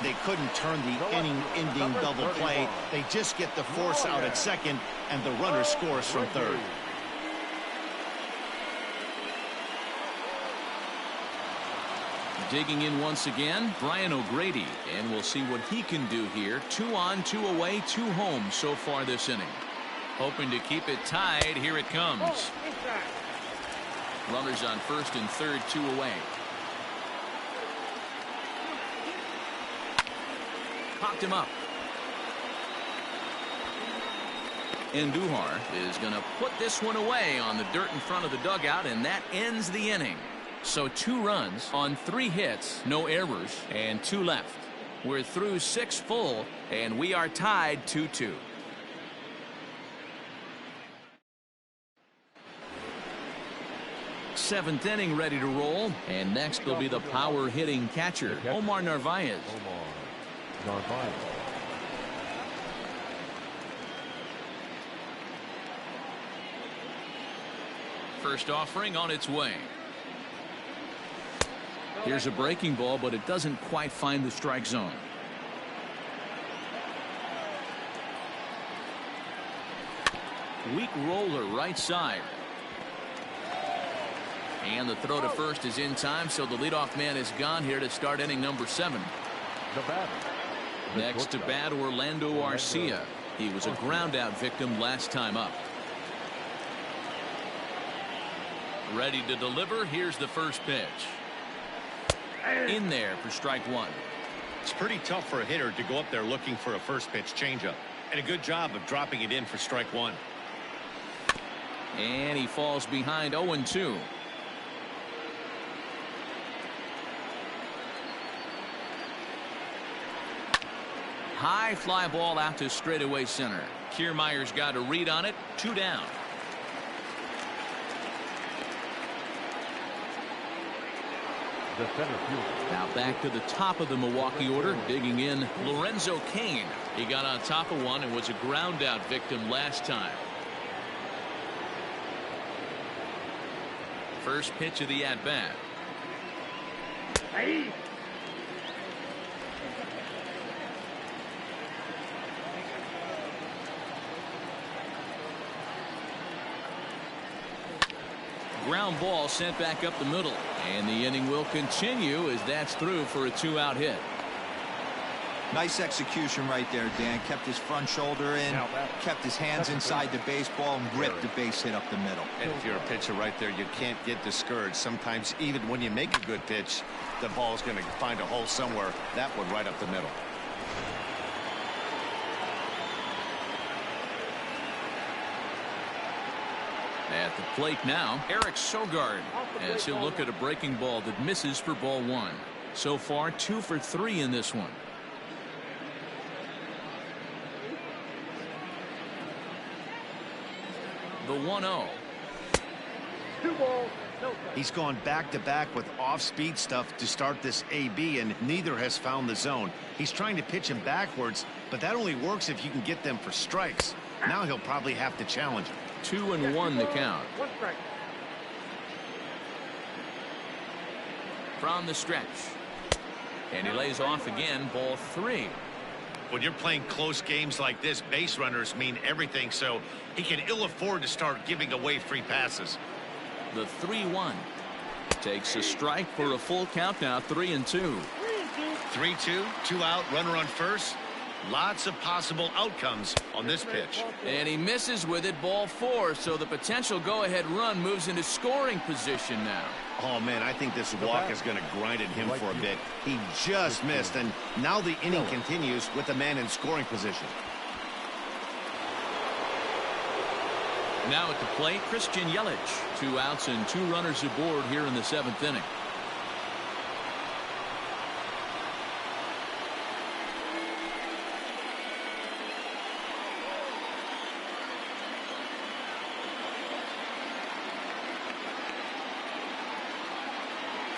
Speaker 2: They couldn't turn the inning-ending double play. They just get the force out at second, and the runner scores from third.
Speaker 1: Digging in once again, Brian O'Grady, and we'll see what he can do here. 2 on, 2 away, 2 home so far this inning. Hoping to keep it tied. Here it comes. Runners on first and third, 2 away. Popped him up. Andujar is going to put this one away on the dirt in front of the dugout, and that ends the inning. So 2 runs on 3 hits, no errors, and 2 left. We're through 6 full, and we are tied 2-2. Seventh inning ready to roll, and next will be the power hitting catcher, Omar Narvaez. First offering on its way. Here's a breaking ball, but it doesn't quite find the strike zone. Weak roller right side. And the throw to first is in time, so the leadoff man is gone here to start inning number 7. Next to bat, Orlando Arcia. He was a ground out victim last time up. Ready to deliver. Here's the first pitch. In there for strike 1.
Speaker 7: It's pretty tough for a hitter to go up there looking for a first pitch changeup. And a good job of dropping it in for strike 1.
Speaker 1: And he falls behind 0-2. High fly ball out to straightaway center. Kiermaier's got a read on it. 2 down.
Speaker 3: The center fielder.
Speaker 1: Now back to the top of the Milwaukee order, digging in Lorenzo Cain. He got on top of one and was a ground out victim last time. First pitch of the at bat.
Speaker 5: Hey.
Speaker 1: Ground ball sent back up the middle, and the inning will continue as that's through for a 2-out hit.
Speaker 4: Nice execution right there, Dan. Kept his front shoulder in, kept his hands inside the baseball, and ripped the base hit up the middle.
Speaker 2: And if you're a pitcher right there, you can't get discouraged. Sometimes even when you make a good pitch, the ball's going to find a hole somewhere. That one right up the middle.
Speaker 1: At the plate now, Eric Sogard, as he'll look at a breaking ball that misses for ball 1. So far, 2 for 3 in this one. The 1-0.
Speaker 5: 2 balls, no.
Speaker 2: He's gone back-to-back with off-speed stuff to start this AB, and neither has found the zone. He's trying to pitch him backwards, but that only works if you can get them for strikes. Now he'll probably have to challenge him.
Speaker 1: 2-1 the count.
Speaker 5: 1 strike.
Speaker 1: From the stretch. And he lays off again, ball 3.
Speaker 7: When you're playing close games like this, base runners mean everything, so he can ill afford to start giving away free passes.
Speaker 1: The 3-1 takes a strike for a full count now. 3-2.
Speaker 7: 3-2, 2 out, runner on first. Lots of possible outcomes on this pitch.
Speaker 1: And he misses with it, ball 4, so the potential go-ahead run moves into scoring position now.
Speaker 2: Oh, man, I think this walk is going to grind at him for a bit. He just missed, and now the inning continues with the man in scoring position.
Speaker 1: Now at the plate, Christian Yelich. 2 outs and 2 runners aboard here in the 7th inning.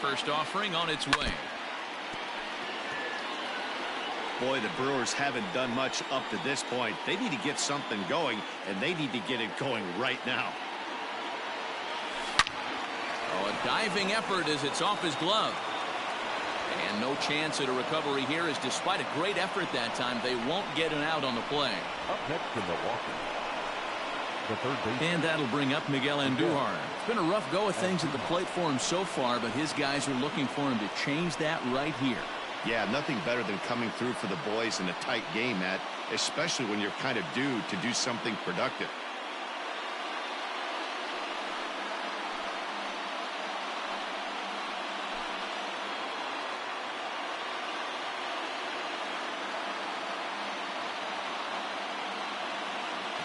Speaker 1: First offering on its way.
Speaker 2: Boy, the Brewers haven't done much up to this point. They need to get something going, and they need to get it going right now.
Speaker 1: Oh, a diving effort as it's off his glove. And no chance at a recovery here, as despite a great effort that time, they won't get an out on the play.
Speaker 3: Up next to Milwaukee. The third baseman.
Speaker 1: And that'll bring up Miguel Andujar. It's been a rough go of things at the plate for him so far, but his guys are looking for him to change that right here.
Speaker 2: Yeah, nothing better than coming through for the boys in a tight game, Matt, especially when you're kind of due to do something productive.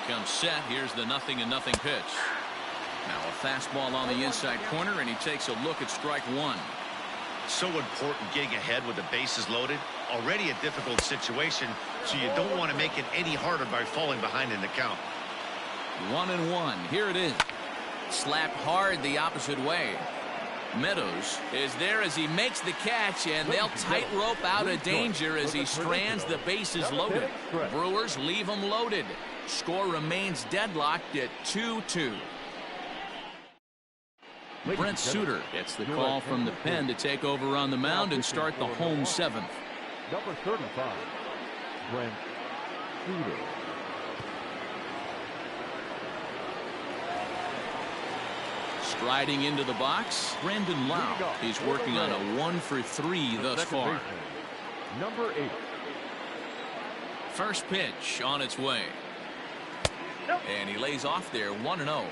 Speaker 1: Comes set. Here's the 0-0 pitch. Now a fastball on the inside corner, and he takes a look at strike one.
Speaker 7: So important getting ahead with the bases loaded. Already a difficult situation, so you don't want to make it any harder by falling behind in the count.
Speaker 1: 1-1. Here it is. Slapped hard the opposite way. Meadows is there as he makes the catch, and they'll tightrope out of danger as he strands the bases loaded. Brewers leave him loaded. Score remains deadlocked at 2-2. Brent Suter gets the call from the pen to take over on the mound and start the home seventh.
Speaker 3: Number 35, Brent Suter.
Speaker 1: Striding into the box, Brandon Lau. He's working on a 1-for-3 thus far.
Speaker 3: Number 8.
Speaker 1: First pitch on its way. And he lays off there 1-0.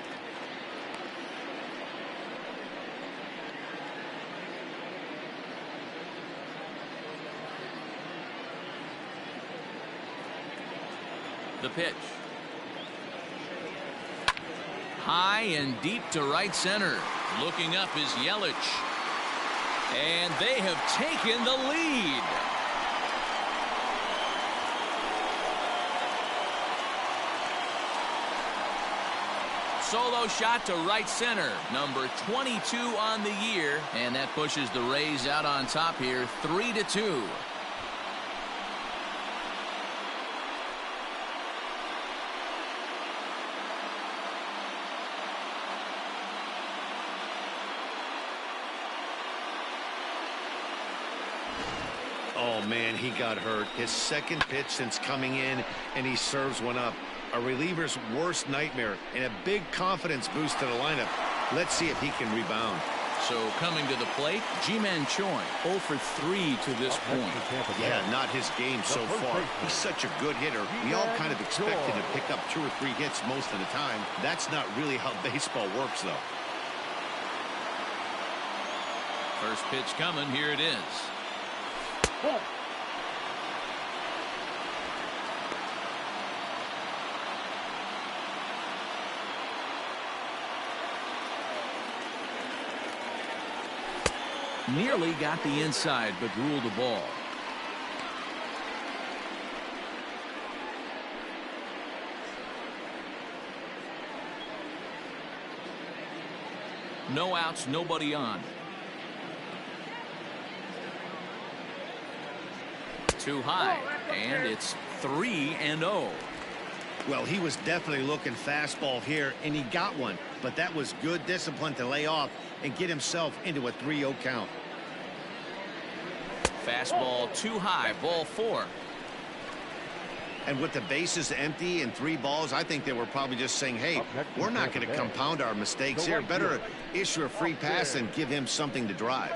Speaker 1: The pitch. High and deep to right center. Looking up is Yelich. And they have taken the lead. Solo shot to right center. Number 22 on the year. And that pushes the Rays out on top here 3-2.
Speaker 2: Oh, man, he got hurt. His second pitch since coming in, and he serves one up. A reliever's worst nightmare and a big confidence boost to the lineup. Let's see if he can rebound.
Speaker 1: So coming to the plate, Ji-Man Choi 0 for 3 to this point.
Speaker 2: Yeah, not his game so far. He's such a good hitter. We all kind of expect him to pick up 2 or 3 hits most of the time. That's not really how baseball works, though.
Speaker 1: First pitch coming. Here it is. Nearly got the inside, but ruled the ball. No outs, nobody on. Too high, and it's 3-0.
Speaker 2: Well, he was definitely looking fastball here, and he got one. But that was good discipline to lay off and get himself into a 3-0 count.
Speaker 1: Fastball too high, ball 4.
Speaker 2: And with the bases empty and 3 balls, I think they were probably just saying, hey, we're not going to compound our mistakes here. Better issue a free pass and give him something to drive.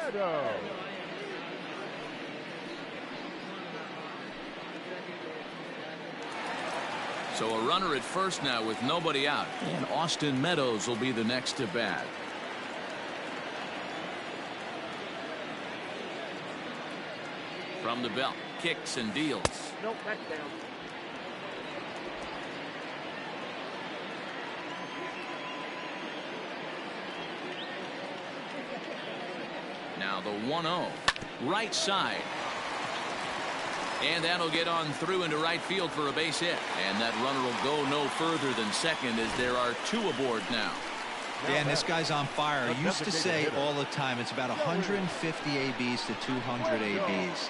Speaker 1: So a runner at first now with nobody out. And Austin Meadows will be the next to bat. From the belt, kicks and deals.
Speaker 5: Nope, that's down.
Speaker 1: Now the 1-0. Right side. And that'll get on through into right field for a base hit. And that runner will go no further than second as there are 2 aboard now.
Speaker 4: Dan, this guy's on fire. I used to say all the time it's about 150 ABs to 200 ABs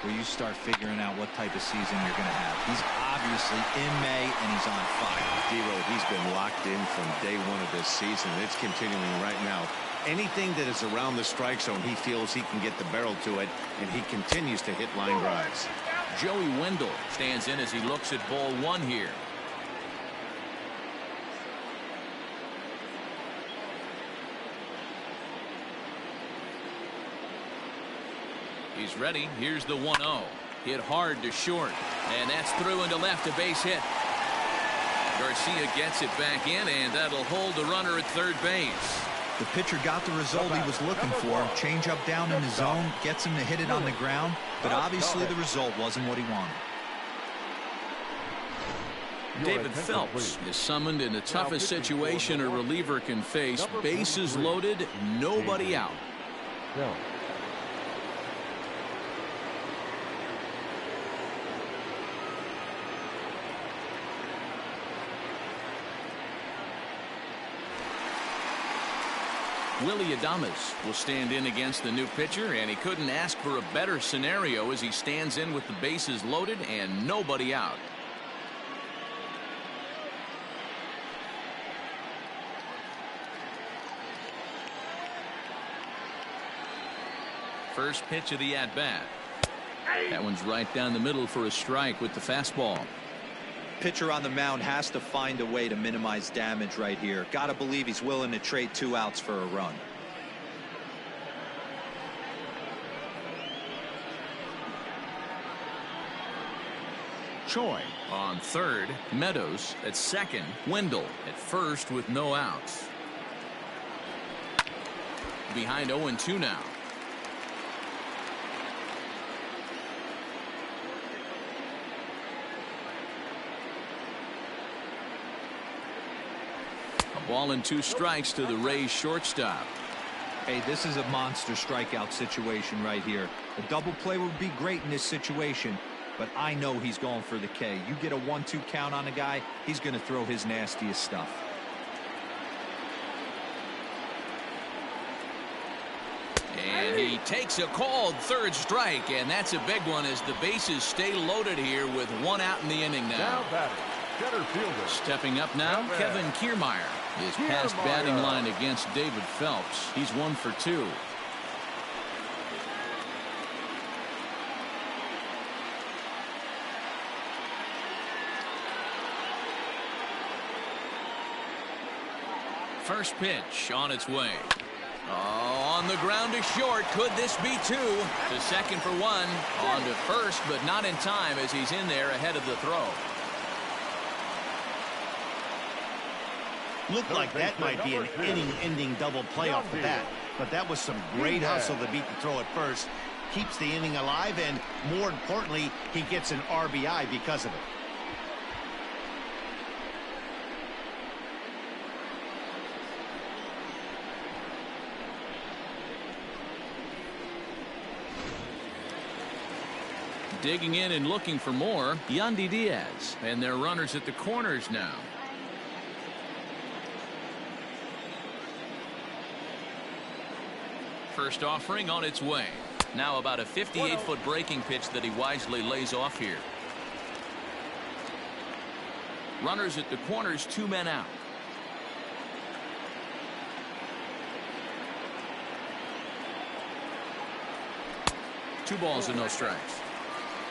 Speaker 4: where you start figuring out what type of season you're going to have. He's obviously in May, and he's on fire.
Speaker 2: D-Road, he's been locked in from day 1 of this season, and it's continuing right now. Anything that is around the strike zone, he feels he can get the barrel to it, and he continues to hit line drives.
Speaker 1: Joey Wendell stands in as he looks at ball 1 here. He's ready. Here's the 1-0. Hit hard to short. And that's through into left, a base hit. Garcia gets it back in, and that'll hold the runner at third base.
Speaker 4: The pitcher got the result he was looking for. Change up down in the zone, gets him to hit it on the ground, but obviously the result wasn't what he wanted.
Speaker 1: David Phelps is summoned in the toughest situation a reliever can face. Bases loaded, nobody out. Willie Adames will stand in against the new pitcher, and he couldn't ask for a better scenario as he stands in with the bases loaded and nobody out. First pitch of the at-bat. That one's right down the middle for a strike with the fastball.
Speaker 4: Pitcher on the mound has to find a way to minimize damage right here. Got to believe he's willing to trade 2 outs for a run.
Speaker 1: Choi on third, Meadows at second, Wendell at first with no outs. Behind 0-2 now. Ball and 2 strikes to the Rays shortstop.
Speaker 4: Hey, this is a monster strikeout situation right here. A double play would be great in this situation, but I know he's going for the K. You get a 1-2 count on a guy, he's going to throw his nastiest stuff.
Speaker 1: And he takes a called third strike, and that's a big one as the bases stay loaded here with 1 out in the inning now. Stepping up now, Kevin Kiermaier is past batting line against David Phelps. He's 1 for 2. First pitch on its way. Oh, on the ground to short. Could this be 2? To second for 1. On to first, but not in time as he's in there ahead of the throw.
Speaker 2: Looked like that might be an inning-ending double play off the bat, but that was some great hustle to beat the throw at first. Keeps the inning alive, and more importantly, he gets an RBI because of it.
Speaker 1: Digging in and looking for more, Yandy Diaz, and their runners at the corners now. First offering on its way. Now about a 58-foot breaking pitch that he wisely lays off here. Runners at the corners, 2 men out. Two balls and no strikes.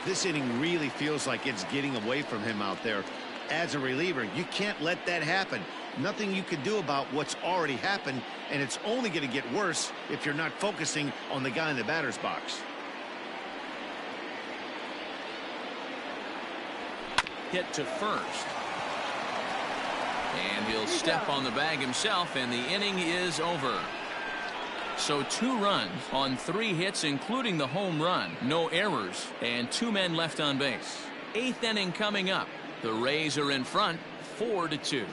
Speaker 2: This inning really feels like it's getting away from him out there. As a reliever, you can't let that happen. Nothing you can do about what's already happened, and it's only going to get worse if you're not focusing on the guy in the batter's box.
Speaker 1: Hit to first. And he'll step on the bag himself, and the inning is over. So 2 runs on 3 hits, including the home run. No errors, and 2 men left on base. 8th inning coming up. The Rays are in front, 4-2.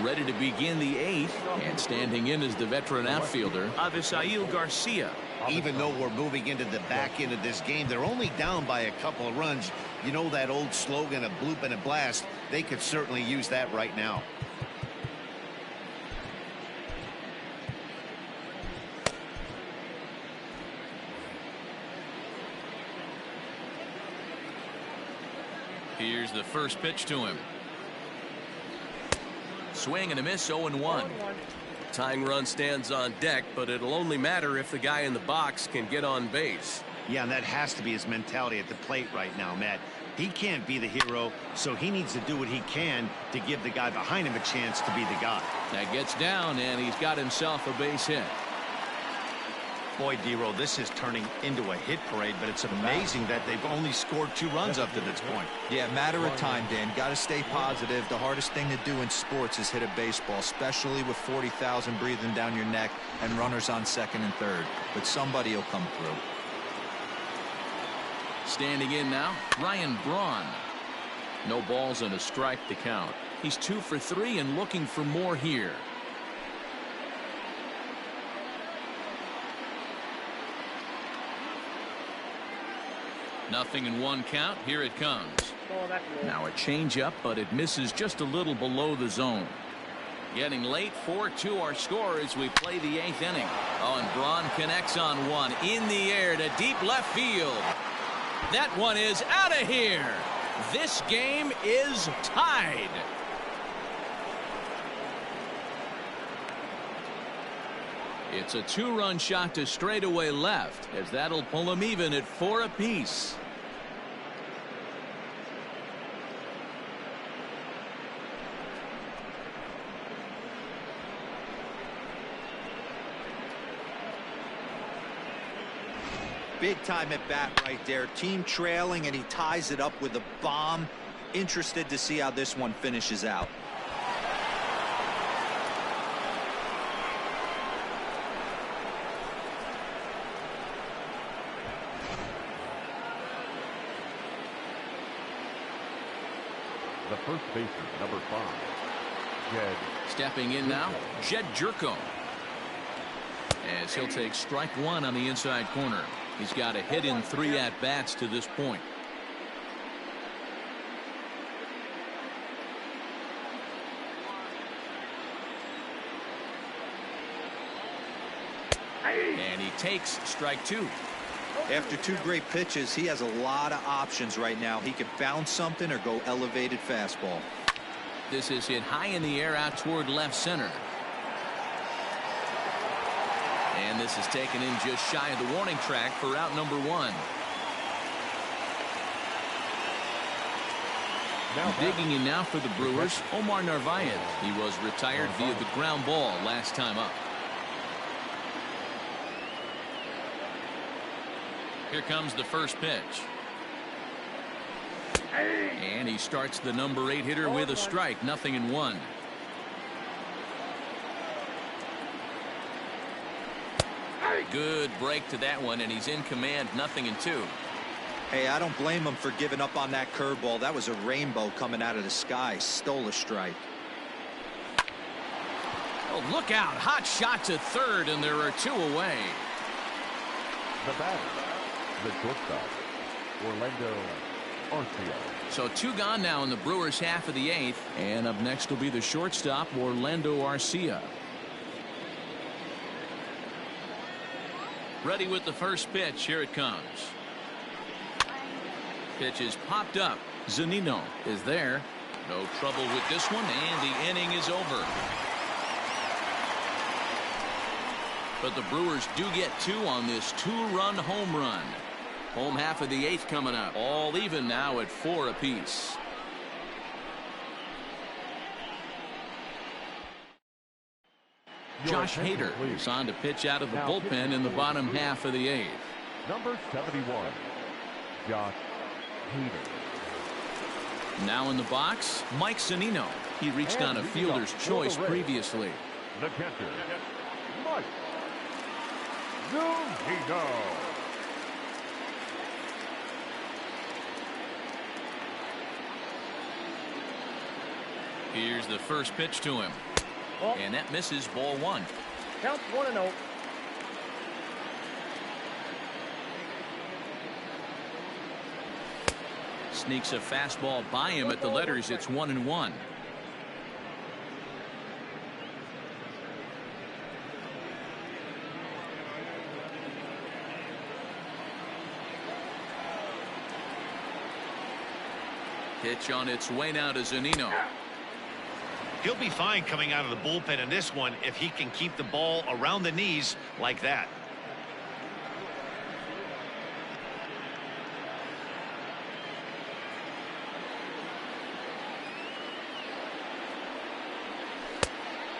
Speaker 1: Ready to begin the 8th, and standing in is the veteran outfielder, Avisail Garcia.
Speaker 2: Even though we're moving into the back end of this game, they're only down by a couple of runs. You know that old slogan, a bloop and a blast. They could certainly use that right now.
Speaker 1: Here's the first pitch to him. Swing and a miss, 0-1.
Speaker 8: Tying run stands on deck, but it'll only matter if the guy in the box can get on base.
Speaker 2: Yeah, and that has to be his mentality at the plate right now, Matt. He can't be the hero, so he needs to do what he can to give the guy behind him a chance to be the guy.
Speaker 1: That gets down, and he's got himself a base hit.
Speaker 2: Boy, D-Row, this is turning into a hit parade, but it's amazing that they've only scored 2 runs up to this point.
Speaker 4: Yeah, matter of time, Dan. Got to stay positive. The hardest thing to do in sports is hit a baseball, especially with 40,000 breathing down your neck and runners on second and third. But somebody will come through.
Speaker 1: Standing in now, Ryan Braun. No balls and a strike to count. He's 2 for 3 and looking for more here. Nothing in 1 count. Here it comes. Now a changeup, but it misses just a little below the zone. Getting late, 4-2 our score as we play the 8th inning. Oh, and Braun connects on one in the air to deep left field. That one is out of here. This game is tied. It's a 2-run shot to straightaway left, as that'll pull them even at 4 apiece.
Speaker 4: Big time at bat right there. Team trailing, and he ties it up with a bomb. Interested to see how this one finishes out.
Speaker 3: The first baseman, number 5, Jed.
Speaker 1: Stepping in now, Jed Jerko. As he'll take strike 1 on the inside corner. He's got a hit in 3 at-bats to this point. And he takes strike 2.
Speaker 4: After 2 great pitches, he has a lot of options right now. He can bounce something or go elevated fastball.
Speaker 1: This is hit high in the air out toward left center. And this is taken in just shy of the warning track for out number 1. Digging in now for the Brewers, Omar Narvaez. He was retired via the ground ball last time up. Here comes the first pitch. And he starts the number 8 hitter with a strike. 0-1. Good break to that one, and he's in command. 0-2.
Speaker 4: Hey, I don't blame him for giving up on that curveball. That was a rainbow coming out of the sky. Stole a strike.
Speaker 1: Oh, look out. Hot shot to third, and there are 2 away.
Speaker 3: The batter, the shortstop, Orlando Arcia.
Speaker 1: So 2 gone now in the Brewers' half of the 8th. And up next will be the shortstop, Orlando Arcia. Ready with the first pitch. Here it comes. Pitch is popped up. Zunino is there. No trouble with this one, and the inning is over. But the Brewers do get 2 on this 2-run home run. Home half of the 8th coming up. All even now at 4 apiece. Josh Hader is on to pitch out of the bullpen in the bottom half of the 8th.
Speaker 3: Number 71, Josh Hader.
Speaker 1: Now in the box, Mike Zunino. He reached on a fielder's choice previously.
Speaker 3: The catcher, Mike Zunino.
Speaker 1: Here's the first pitch to him. And that misses, ball 1.
Speaker 5: Count 1-0.
Speaker 1: Sneaks a fastball by him at the letters. It's 1-1. Pitch on its way now to Zunino.
Speaker 7: He'll be fine coming out of the bullpen in this one if he can keep the ball around the knees like that.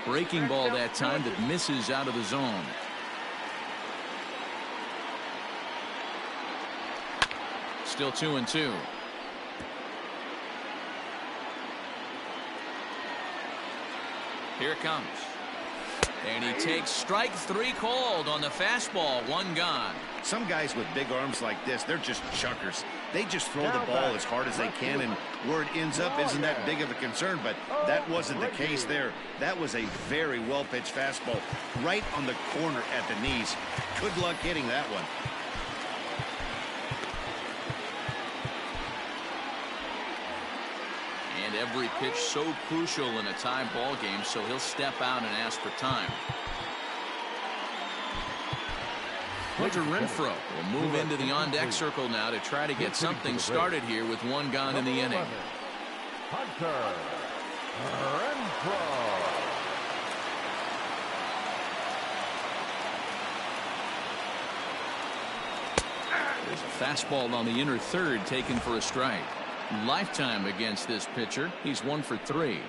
Speaker 1: Breaking ball that time that misses out of the zone. Still 2-2. Here it comes. And he takes strike 3 called on the fastball. 1 gone.
Speaker 2: Some guys with big arms like this, they're just chuckers. They just throw the ball as hard as they can, and where it ends up isn't that big of a concern, but that wasn't the case there. That was a very well-pitched fastball right on the corner at the knees. Good luck hitting that one.
Speaker 1: And every pitch so crucial in a tie ball game, so he'll step out and ask for time. Hunter Renfroe will move into the on-deck circle now to try to get something started here with one gone in the inning.
Speaker 3: Hunter Renfroe.
Speaker 1: There's a fastball on the inner third taken for a strike. Lifetime against this pitcher. He's 1 for 3.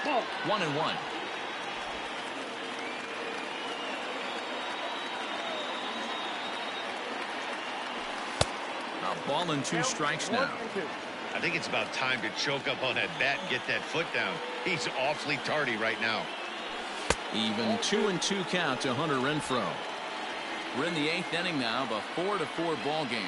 Speaker 5: Ball.
Speaker 1: 1-1. A ball and 2 strikes now.
Speaker 7: I think it's about time to choke up on that bat and get that foot down. He's awfully tardy right now.
Speaker 1: Even 2-2 count to Hunter Renfroe. We're in the 8th inning now of a 4-4 ball game.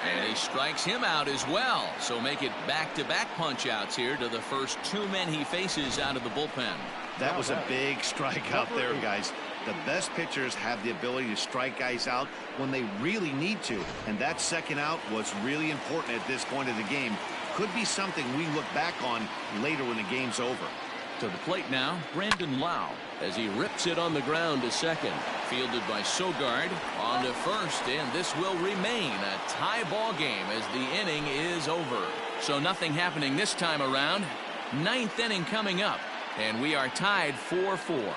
Speaker 1: And he strikes him out as well. So make it back-to-back punch-outs here to the first 2 men he faces out of the bullpen.
Speaker 2: That was a big strike out there, guys. The best pitchers have the ability to strike guys out when they really need to. And that second out was really important at this point of the game. Could be something we look back on later when the game's over.
Speaker 1: To the plate now, Brandon Lau, as he rips it on the ground to second. Fielded by Sogard on to first, and this will remain a tie ball game as the inning is over. So nothing happening this time around. 9th inning coming up, and we are tied 4-4.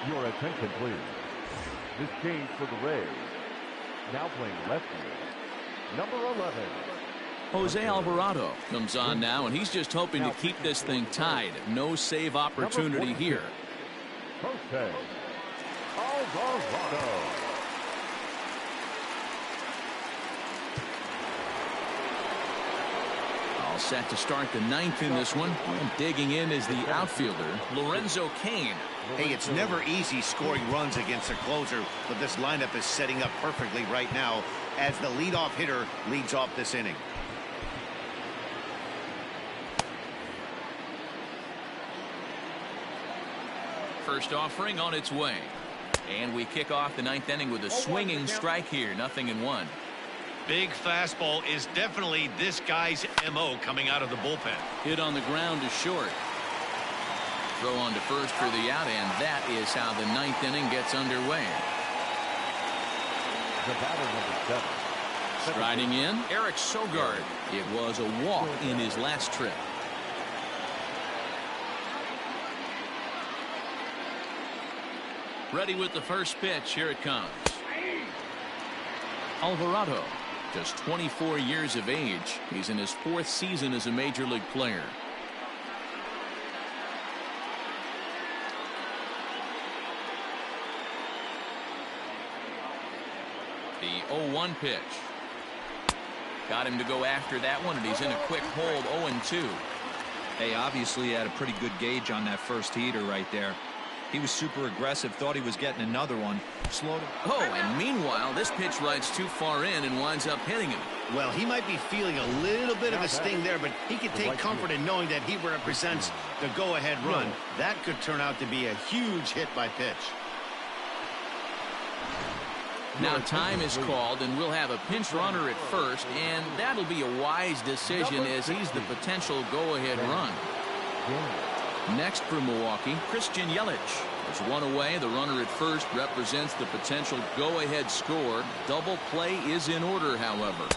Speaker 3: Your attention, please. This change for the Rays. Now playing left field, number 11.
Speaker 1: Jose Alvarado comes on now, and he's just hoping to keep this thing tied. No save opportunity here.
Speaker 3: Jose Alvarado.
Speaker 1: All set to start the 9th in this one. And digging in is the outfielder, Lorenzo Cain.
Speaker 2: Hey, it's never easy scoring runs against a closer, but this lineup is setting up perfectly right now as the leadoff hitter leads off this inning.
Speaker 1: First offering on its way. And we kick off the 9th inning with a swinging strike here. 0-1.
Speaker 7: Big fastball is definitely this guy's MO coming out of the bullpen.
Speaker 1: Hit on the ground is short. Throw on to first for the out, and that is how the 9th inning gets underway.
Speaker 3: The batter, number 7.
Speaker 1: Striding in, Eric Sogard. It was a walk in his last trip. Ready with the first pitch. Here it comes. Alvarado, just 24 years of age. He's in his 4th season as a major league player. The 0-1 pitch. Got him to go after that one, and he's in a quick hold. 0-2.
Speaker 4: Hey, obviously he had a pretty good gauge on that first heater right there. He was super aggressive, thought he was getting another one. Slowed him.
Speaker 1: Oh, and meanwhile, this pitch rides too far in and winds up hitting him.
Speaker 2: Well, he might be feeling a little bit of a sting there, but he can take comfort in knowing that he represents the go-ahead run. That could turn out to be a huge hit by pitch.
Speaker 1: Now time is called, and we'll have a pinch runner at first, and that'll be a wise decision as he's the potential go-ahead run. Next for Milwaukee, Christian Yelich. There's one away. The runner at first represents the potential go-ahead score. Double play is in order, however.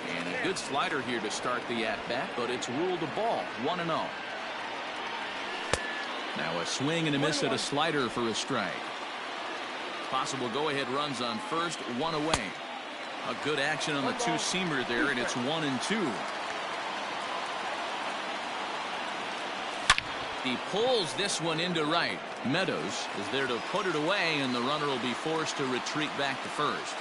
Speaker 1: And a good slider here to start the at-bat, but it's ruled a ball. 1-0. Now a swing and a miss at a slider for a strike. Possible go-ahead runs on first, one away. A good action on the two-seamer there, and it's 1-2. He pulls this one into right. Meadows is there to put it away, and the runner will be forced to retreat back to first.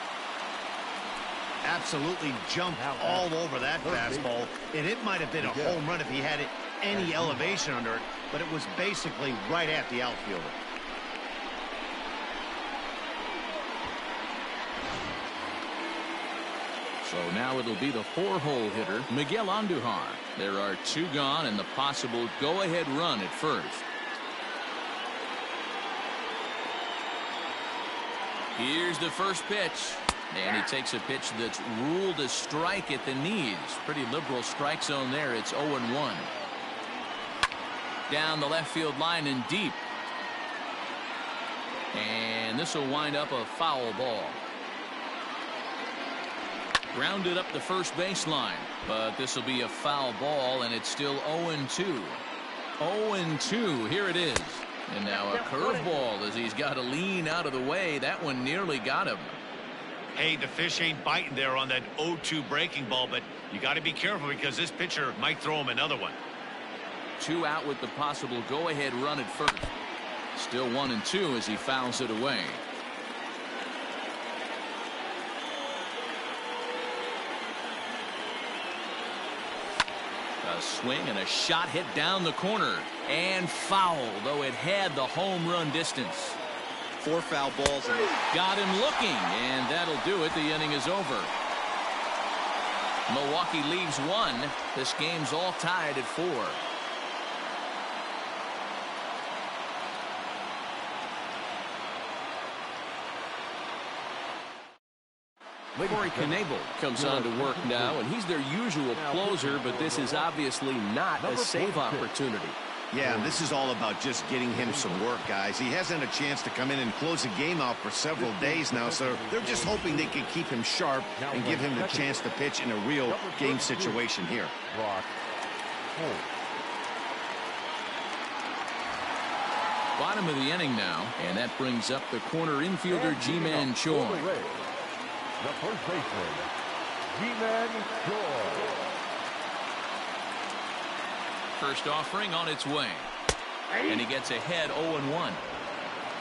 Speaker 2: Absolutely jumped all over that fastball, and it might have been a home run if he had any elevation under it, but it was basically right at the outfielder.
Speaker 1: So now it'll be the 4-hole hitter, Miguel Andujar. There are 2 gone and the possible go-ahead run at first. Here's the first pitch. And he takes a pitch that's ruled a strike at the knees. Pretty liberal strike zone there. It's 0-1. Down the left field line and deep. And this will wind up a foul ball. Grounded up the first baseline. But this will be a foul ball, and it's still 0-2. 0-2. Here it is. And now a curveball as he's got to lean out of the way. That one nearly got him.
Speaker 7: Hey, the fish ain't biting there on that 0-2 breaking ball, but you got to be careful because this pitcher might throw him another one.
Speaker 1: 2 out with the possible go-ahead run at first. Still 1-2 as he fouls it away. A swing and a shot hit down the corner and foul, though it had the home run distance.
Speaker 4: 4 foul balls.
Speaker 1: Got him looking, and that'll do it. The inning is over. Milwaukee leaves 1. This game's all tied at 4. Corey Knebel comes on to work now, and he's their usual closer, but this is obviously not a save opportunity.
Speaker 2: Yeah, this is all about just getting him some work, guys. He hasn't had a chance to come in and close the game out for several days now, so they're just hoping they can keep him sharp and give him the chance to pitch in a real game situation here.
Speaker 1: Bottom of the inning now, and that brings up the corner infielder Ji-Man Choi.
Speaker 3: The first baseman, Ji-Man Choi.
Speaker 1: First offering on its way. And he gets ahead 0-1.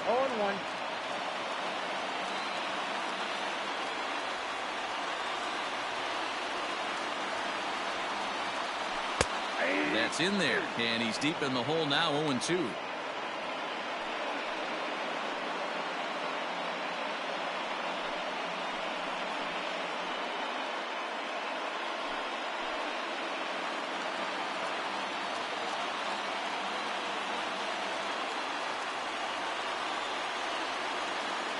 Speaker 5: 0-1.
Speaker 1: That's in there. And he's deep in the hole now, 0-2.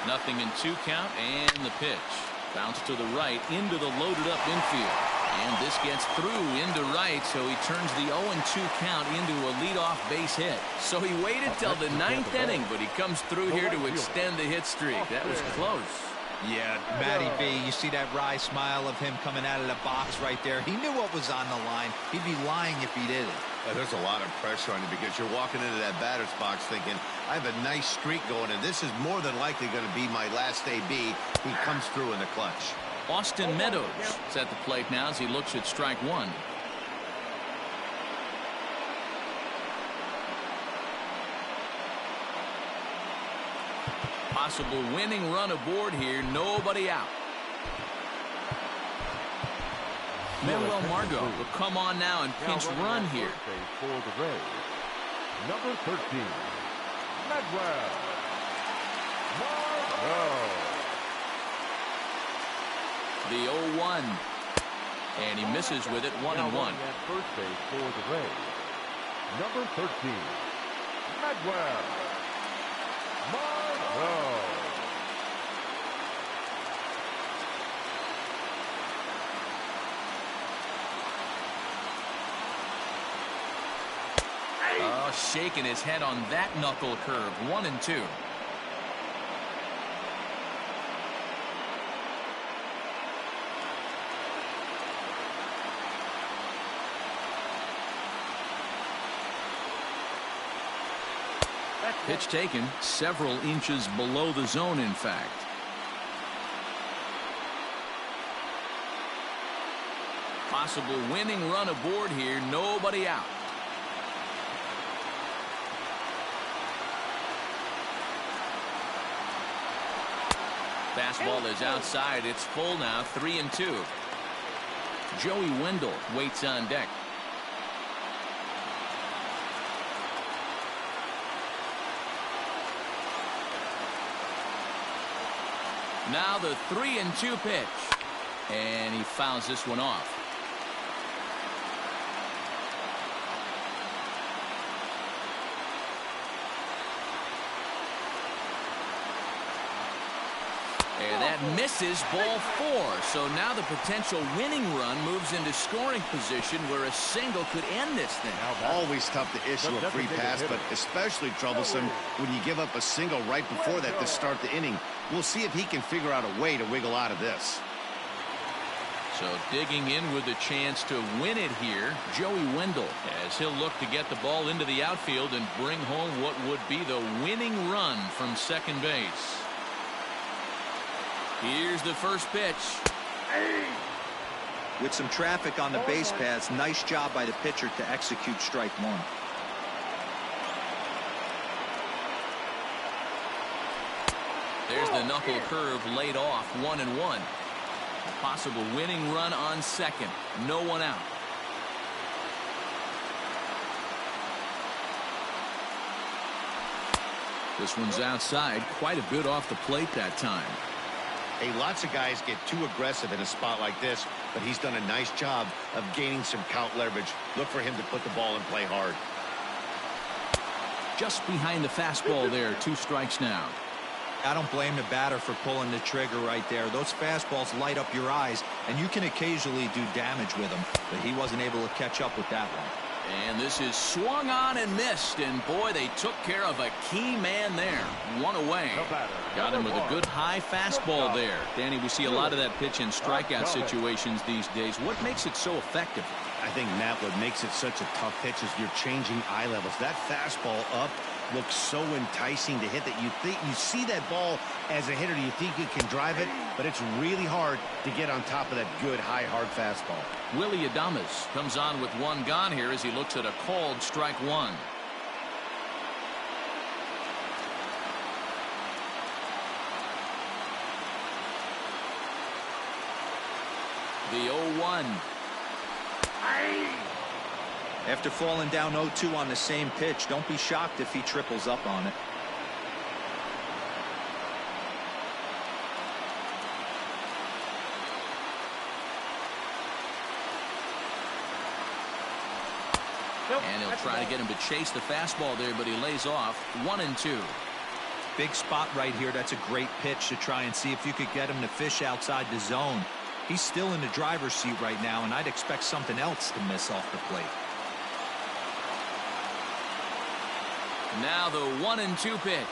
Speaker 1: Nothing in 2 count, and the pitch. Bounce to the right into the loaded up infield. And this gets through into right, so he turns the 0-2 count into a leadoff base hit. So he waited till the 9th inning, but he comes through here to extend the hit streak. That was close.
Speaker 4: Yeah, Matty B, you see that wry smile of him coming out of the box right there. He knew what was on the line. He'd be lying if he didn't.
Speaker 2: There's a lot of pressure on you because you're walking into that batter's box thinking, I have a nice streak going, and this is more than likely going to be my last AB. He comes through in the clutch.
Speaker 1: Austin Meadows is at the plate now as he looks at strike 1. Possible winning run aboard here. Nobody out. Manuel Margot will come on now and pinch run here.
Speaker 3: For the Rays, number 13, Manuel Margot.
Speaker 1: The 0-1. And he misses with it, 1-1.
Speaker 3: At first base for the Rays, number 13, Manuel Margot.
Speaker 1: Oh, shaking his head on that knuckle curve. 1-2. Pitch taken several inches below the zone, in fact. Possible winning run aboard here. Nobody out. Fastball is outside. It's full now, 3-2. Joey Wendell waits on deck. Now the 3-2 pitch. And he fouls this one off. And that misses, ball 4. So now the potential winning run moves into scoring position where a single could end this thing.
Speaker 2: Always tough to issue a free pass, but especially troublesome when you give up a single right before that to start the inning. We'll see if he can figure out a way to wiggle out of this.
Speaker 1: So digging in with a chance to win it here, Joey Wendell, as he'll look to get the ball into the outfield and bring home what would be the winning run from second base. Here's the first pitch.
Speaker 4: With some traffic on the base paths, nice job by the pitcher to execute strike one.
Speaker 1: There's the knuckle curve laid off, 1-1. A possible winning run on second. No one out. This one's outside, quite a bit off the plate that time.
Speaker 2: Hey, lots of guys get too aggressive in a spot like this, but he's done a nice job of gaining some count leverage. Look for him to put the ball in play hard.
Speaker 1: Just behind the fastball there, 2 strikes now.
Speaker 4: I don't blame the batter for pulling the trigger right there. Those fastballs light up your eyes, and you can occasionally do damage with them, but he wasn't able to catch up with that one.
Speaker 1: And this is swung on and missed, and boy, they took care of a key man there. 1 away. Got him with a good high fastball there. Danny, we see a lot of that pitch in strikeout situations these days. What makes it so effective?
Speaker 2: I think, Matt, what makes it such a tough pitch is you're changing eye levels. That fastball up looks so enticing to hit that you see that ball as a hitter, you think you can drive it, but it's really hard to get on top of that good high hard fastball.
Speaker 1: Willie Adames comes on with 1 gone here as he looks at a called strike 1. The 0-1.
Speaker 4: After falling down 0-2 on the same pitch, don't be shocked if he triples up on it.
Speaker 1: And he'll try to get him to chase the fastball there, but he lays off. 1-2.
Speaker 4: Big spot right here. That's a great pitch to try and see if you could get him to fish outside the zone. He's still in the driver's seat right now, and I'd expect something else to miss off the plate.
Speaker 1: Now the 1-2 pitch.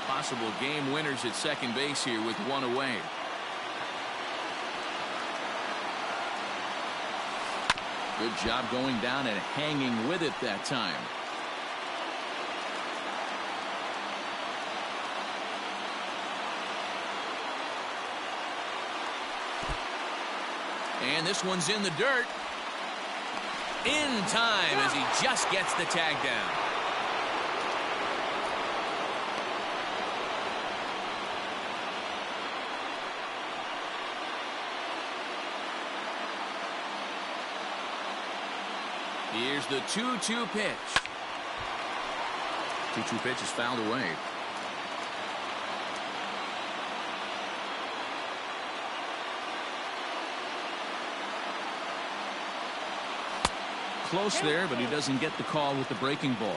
Speaker 1: Possible game winners at second base here with 1 away. Good job going down and hanging with it that time. And this one's in the dirt. In time as he just gets the tag down. Here's the 2-2 pitch. 2-2 pitch is fouled away. Close there, but he doesn't get the call with the breaking ball.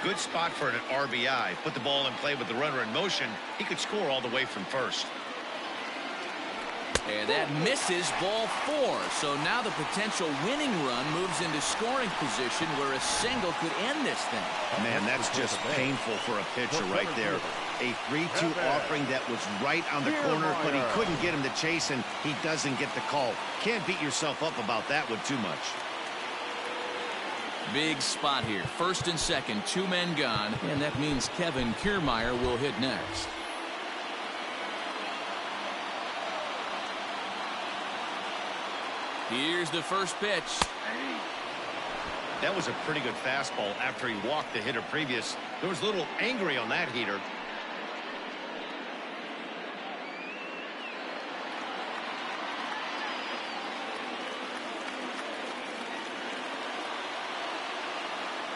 Speaker 7: Good spot for an RBI. Put the ball in play with the runner in motion. He could score all the way from first.
Speaker 1: And that misses, ball 4. So now the potential winning run moves into scoring position where a single could end this thing.
Speaker 2: Man, that's just painful for a pitcher right there. A 3-2 offering that was right on the corner, but he couldn't get him to chase, and he doesn't get the call. Can't beat yourself up about that one too much.
Speaker 1: Big spot here. First and second, 2 men gone, and that means Kevin Kiermaier will hit next. Here's the first pitch.
Speaker 7: That was a pretty good fastball after he walked the hitter previous. There was a little angry on that heater.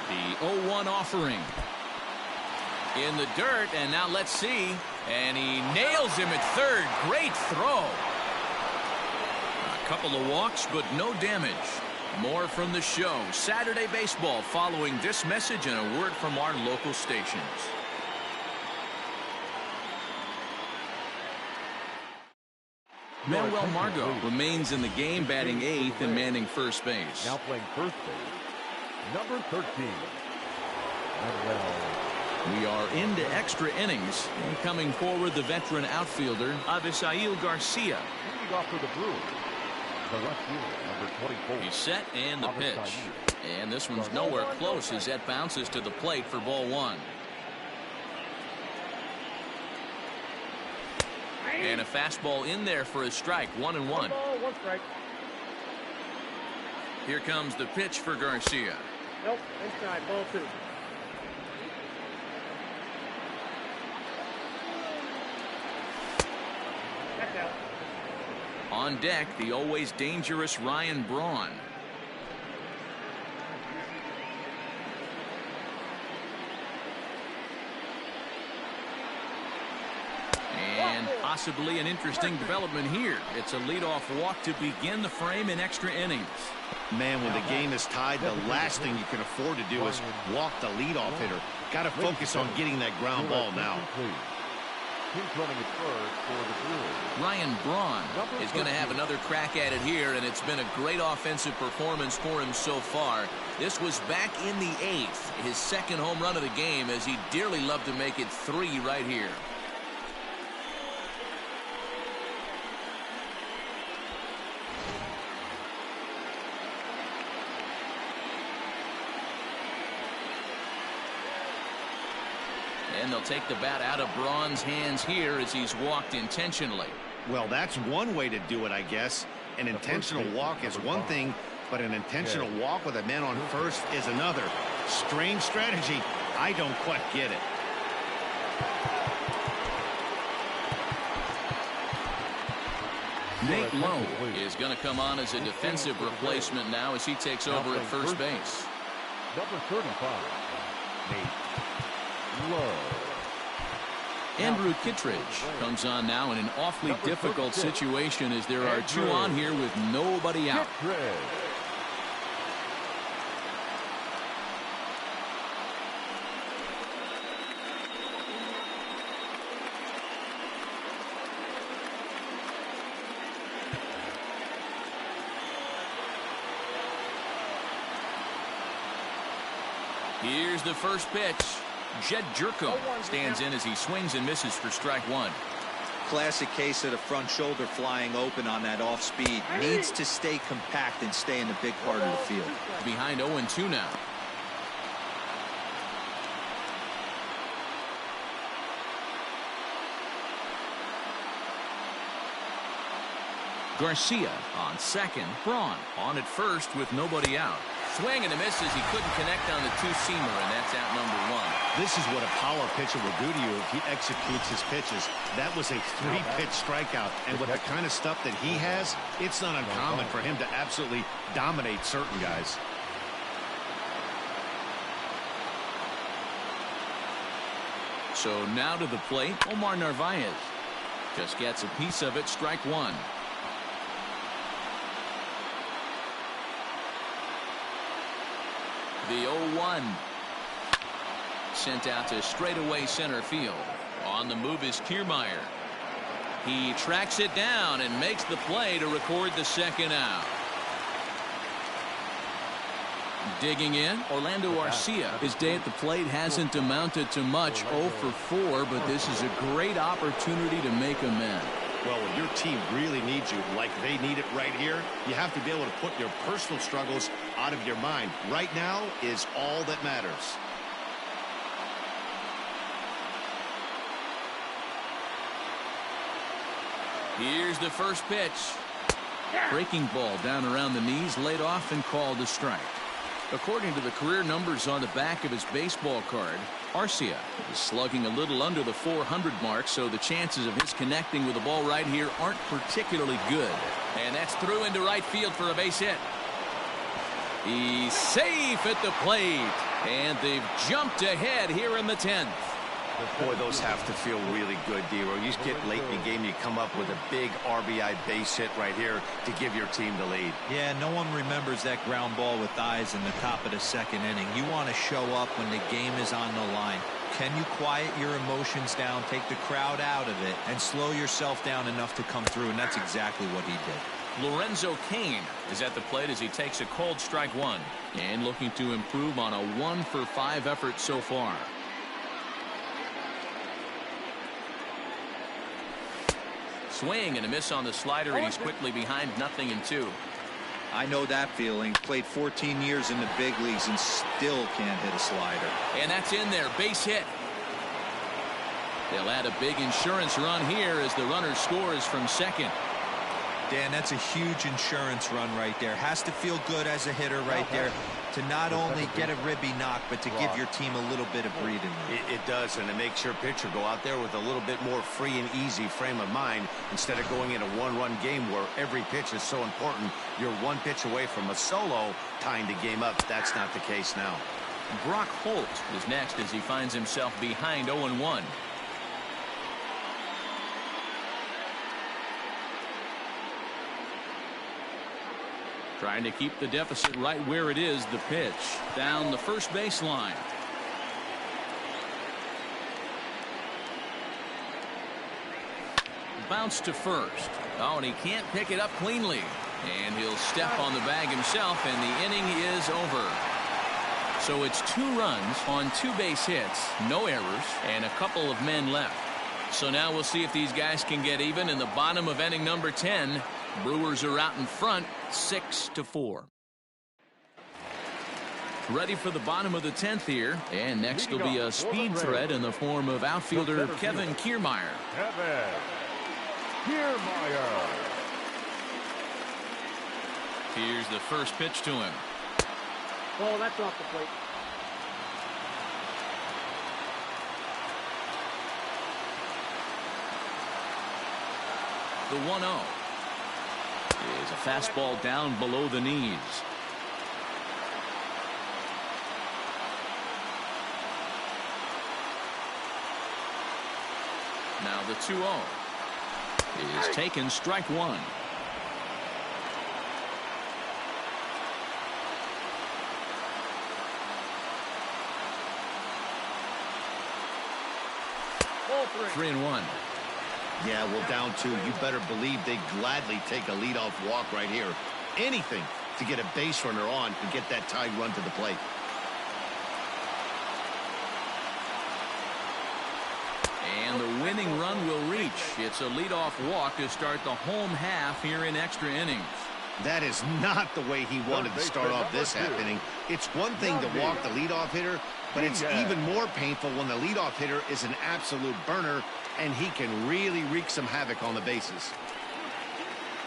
Speaker 1: The 0-1 offering. In the dirt, and now let's see. And he nails him at third. Great throw. A couple of walks, but no damage. More from the show. Saturday Baseball following this message and a word from our local stations. Manuel Margot remains in the game, batting 8th and manning first base.
Speaker 3: Now playing first base, number 13.
Speaker 1: We are into extra innings. And coming forward, the veteran outfielder, Avisail Garcia.
Speaker 3: Leading off for the Brewers, the left fielder, number 24.
Speaker 1: He's set, and the pitch. And this one's nowhere close as that bounces to the plate for ball 1. And a fastball in there for a strike. 1-1.
Speaker 5: 1 ball, 1 strike.
Speaker 1: Here comes the pitch for Garcia.
Speaker 5: Nope, inside, ball 2. That's out.
Speaker 1: On deck, the always dangerous Ryan Braun. And possibly an interesting development here. It's a leadoff walk to begin the frame in extra innings.
Speaker 2: Man, when the game is tied, the last thing you can afford to do is walk the leadoff hitter. Got to focus on getting that ground ball now.
Speaker 1: Ryan Braun is going to have another crack at it here, and it's been a great offensive performance for him so far. This was back in the 8th, his second home run of the game, as he dearly loved to make it 3 right here. And they'll take the bat out of Braun's hands here as he's walked intentionally.
Speaker 2: Well, that's one way to do it, I guess. An intentional walk is one thing, but an intentional walk with a man on first is another. Strange strategy. I don't quite get it.
Speaker 1: Nate Lowe is going to come on as a defensive replacement now as he takes over at first base.
Speaker 3: Number 35, Nate Lowe.
Speaker 1: Andrew Kittredge comes on now in an awfully difficult situation as there are 2 on here with nobody out. Here's the first pitch. Jed Jerko stands in as he swings and misses for strike 1.
Speaker 4: Classic case of the front shoulder flying open on that off speed. Needs to stay compact and stay in the big part of the field.
Speaker 1: Behind 0-2 now. Garcia on second. Braun on at first with nobody out. Swing and a miss as he couldn't connect on the 2-seamer, and that's out number 1.
Speaker 2: This is what a power pitcher will do to you if he executes his pitches. That was a 3-pitch strikeout, and with the kind of stuff that he has, it's not uncommon for him to absolutely dominate certain guys.
Speaker 1: So now to the plate, Omar Narvaez just gets a piece of it. Strike 1. The 0-1 sent out to straightaway center field. On the move is Kiermaier. He tracks it down and makes the play to record the second out. Digging in, Orlando Arcia. His day at the plate hasn't amounted to much. 0 for 4, but this is a great opportunity to make amends.
Speaker 2: Well, when your team really needs you, like they need it right here, you have to be able to put your personal struggles out of your mind. Right now is all that matters.
Speaker 1: Here's the first pitch. Breaking ball down around the knees, laid off and called a strike. According to the career numbers on the back of his baseball card, Arcia is slugging a little under the 400 mark, so the chances of his connecting with the ball right here aren't particularly good. And that's through into right field for a base hit. He's safe at the plate, and they've jumped ahead here in the 10th.
Speaker 2: Boy, those have to feel really good, D-Roy. You just get late in the game, you come up with a big RBI base hit right here to give your team the lead.
Speaker 4: Yeah, no one remembers that ground ball with eyes in the top of the second inning. You want to show up when the game is on the line. Can you quiet your emotions down, take the crowd out of it, and slow yourself down enough to come through? And that's exactly what he did.
Speaker 1: Lorenzo Cain is at the plate as he takes a cold strike one and looking to improve on a 1-for-5 effort so far. Swing and a miss on the slider, and he's quickly behind 0-2.
Speaker 4: I know that feeling. Played 14 years in the big leagues and still can't hit a slider.
Speaker 1: And that's in there. Base hit. They'll add a big insurance run here as the runner scores from second.
Speaker 4: Dan, that's a huge insurance run right there. Has to feel good as a hitter right there to not only get a ribby knock, but to give your team a little bit of breathing room.
Speaker 2: It does, and it makes your pitcher go out there with a little bit more free and easy frame of mind instead of going in a one-run game where every pitch is so important. You're one pitch away from a solo tying the game up. That's not the case now.
Speaker 1: Brock Holt is next as he finds himself behind 0-1. Trying to keep the deficit right where it is. The pitch down the first baseline. Bounce to first. Oh, and he can't pick it up cleanly. And he'll step on the bag himself, and the inning is over. So it's 2 runs on 2 base hits, no errors, and a couple of men left. So now we'll see if these guys can get even in the bottom of inning number 10. Brewers are out in front, 6-4. Ready for the bottom of the 10th here. And next will be a speed threat in the form of outfielder Kevin Kiermaier.
Speaker 3: Kevin Kiermaier.
Speaker 1: Here's the first pitch to him.
Speaker 5: Oh, that's off the plate.
Speaker 1: The 1-0 is a fastball down below the knees. Now the 2-0 is taken, strike one. Three and one.
Speaker 2: Yeah, well, down 2. You better believe they gladly take a leadoff walk right here. Anything to get a base runner on and get that tied run to the plate.
Speaker 1: And the winning run will reach. It's a leadoff walk to start the home half here in extra innings.
Speaker 2: That is not the way he wanted to start off this half inning. It's one thing to walk the leadoff hitter, but it's even more painful when the leadoff hitter is an absolute burner and he can really wreak some havoc on the bases.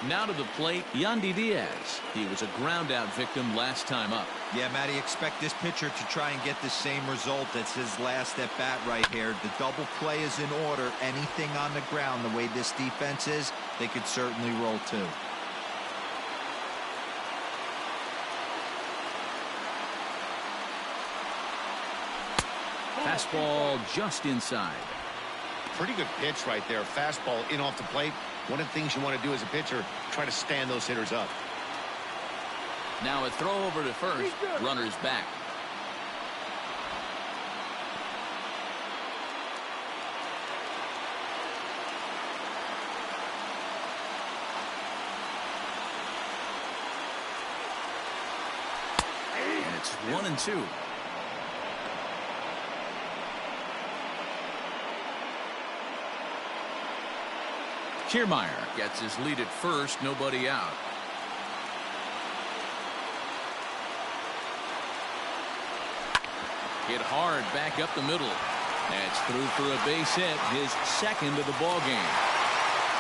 Speaker 1: Now to the plate, Yandy Diaz. He was a ground out victim last time up.
Speaker 4: Yeah, Matty, expect this pitcher to try and get the same result as his last at bat right here. The double play is in order. Anything on the ground, the way this defense is, they could certainly roll too.
Speaker 1: Fastball just inside.
Speaker 2: Pretty good pitch right there. Fastball in off the plate. One of the things you want to do as a pitcher, try to stand those hitters up.
Speaker 1: Now a throw over to first. Runner's back. And it's 1-2. Kiermaier gets his lead at first, nobody out. Hit hard back up the middle. That's through for a base hit, his second of the ball game.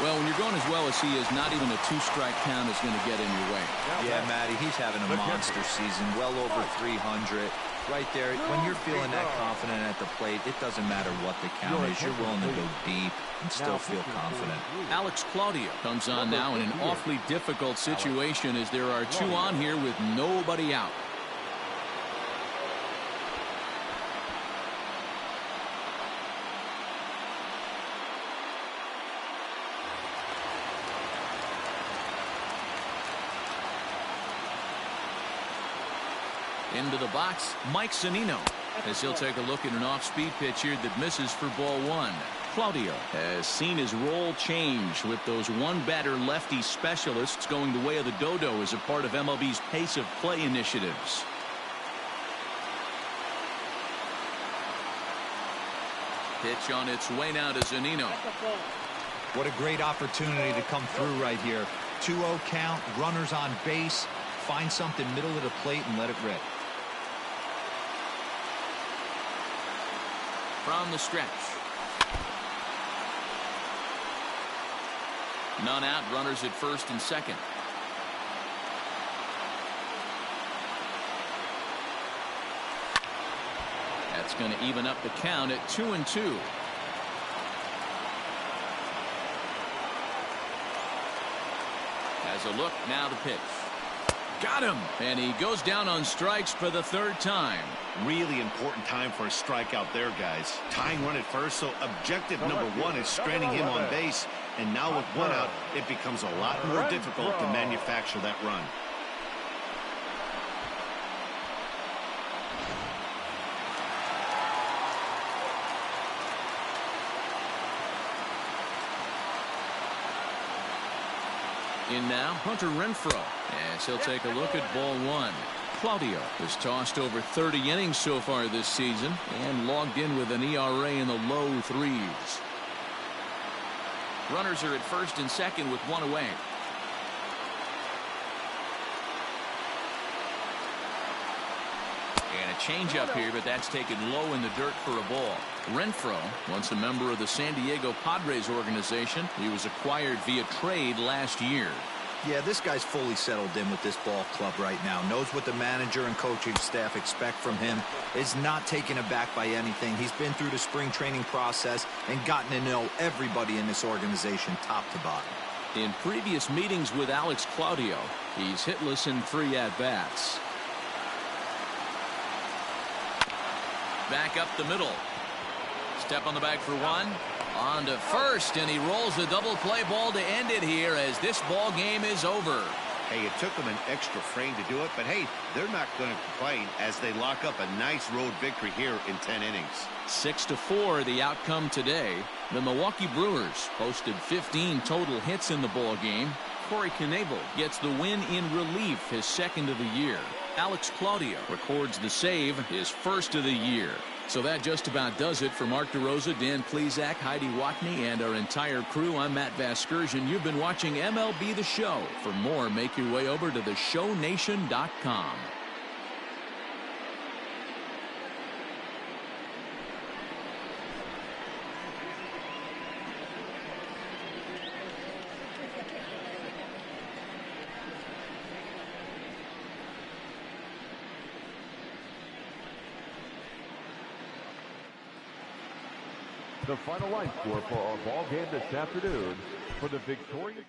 Speaker 1: Well, when you're going as well as he is, not even a 2-strike count is going to get in your way.
Speaker 4: Yeah, Matty, he's having a monster season, well over 300. Right there, when you're feeling that confident at the plate, it doesn't matter what the count is. You're willing to go deep and still feel confident.
Speaker 1: Alex Claudio comes on now in an awfully difficult situation as there are 2 on here with nobody out. Into the box, Mike Zunino, as he'll take a look at an off-speed pitch here that misses for ball 1. Claudio has seen his role change with those one-batter lefty specialists going the way of the dodo as a part of MLB's pace of play initiatives. Pitch on its way now to Zunino.
Speaker 4: What a great opportunity to come through right here. 2-0 count, runners on base. Find something middle of the plate and let it rip.
Speaker 1: From the stretch. None out, runners at first and second. That's going to even up the count at 2-2. Has a look, now the pitch. Got him, and he goes down on strikes for the 3rd time.
Speaker 7: Really important time for a strikeout there, guys. Tying run at first, so objective number 1 is stranding him on base. And now with 1 out, it becomes a lot more difficult to manufacture that run.
Speaker 1: In now, Hunter Renfroe, as he'll take a look at ball 1. Claudio has tossed over 30 innings so far this season and logged in with an ERA in the low 3s. Runners are at first and second with 1 away. And a changeup here, but that's taken low in the dirt for a ball. Renfroe, once a member of the San Diego Padres organization, he was acquired via trade last year.
Speaker 4: Yeah, this guy's fully settled in with this ball club right now. Knows what the manager and coaching staff expect from him. Is not taken aback by anything. He's been through the spring training process and gotten to know everybody in this organization top to bottom.
Speaker 1: In previous meetings with Alex Claudio, he's hitless in 3 at-bats. Back up the middle. Step on the bag for 1. On to first, and he rolls the double play ball to end it here as this ball game is over.
Speaker 7: Hey, it took them an extra frame to do it, but hey, they're not going to complain as they lock up a nice road victory here in 10 innings.
Speaker 1: 6-4 the outcome today. The Milwaukee Brewers posted 15 total hits in the ball game. Corey Knebel gets the win in relief, his 2nd of the year. Alex Claudio records the save, his 1st of the year. So that just about does it for Mark DeRosa, Dan Plesac, Heidi Watney, and our entire crew. I'm Matt Vasgersian. You've been watching MLB The Show. For more, make your way over to theshownation.com.
Speaker 3: The final line score for our ball game this afternoon for the victorious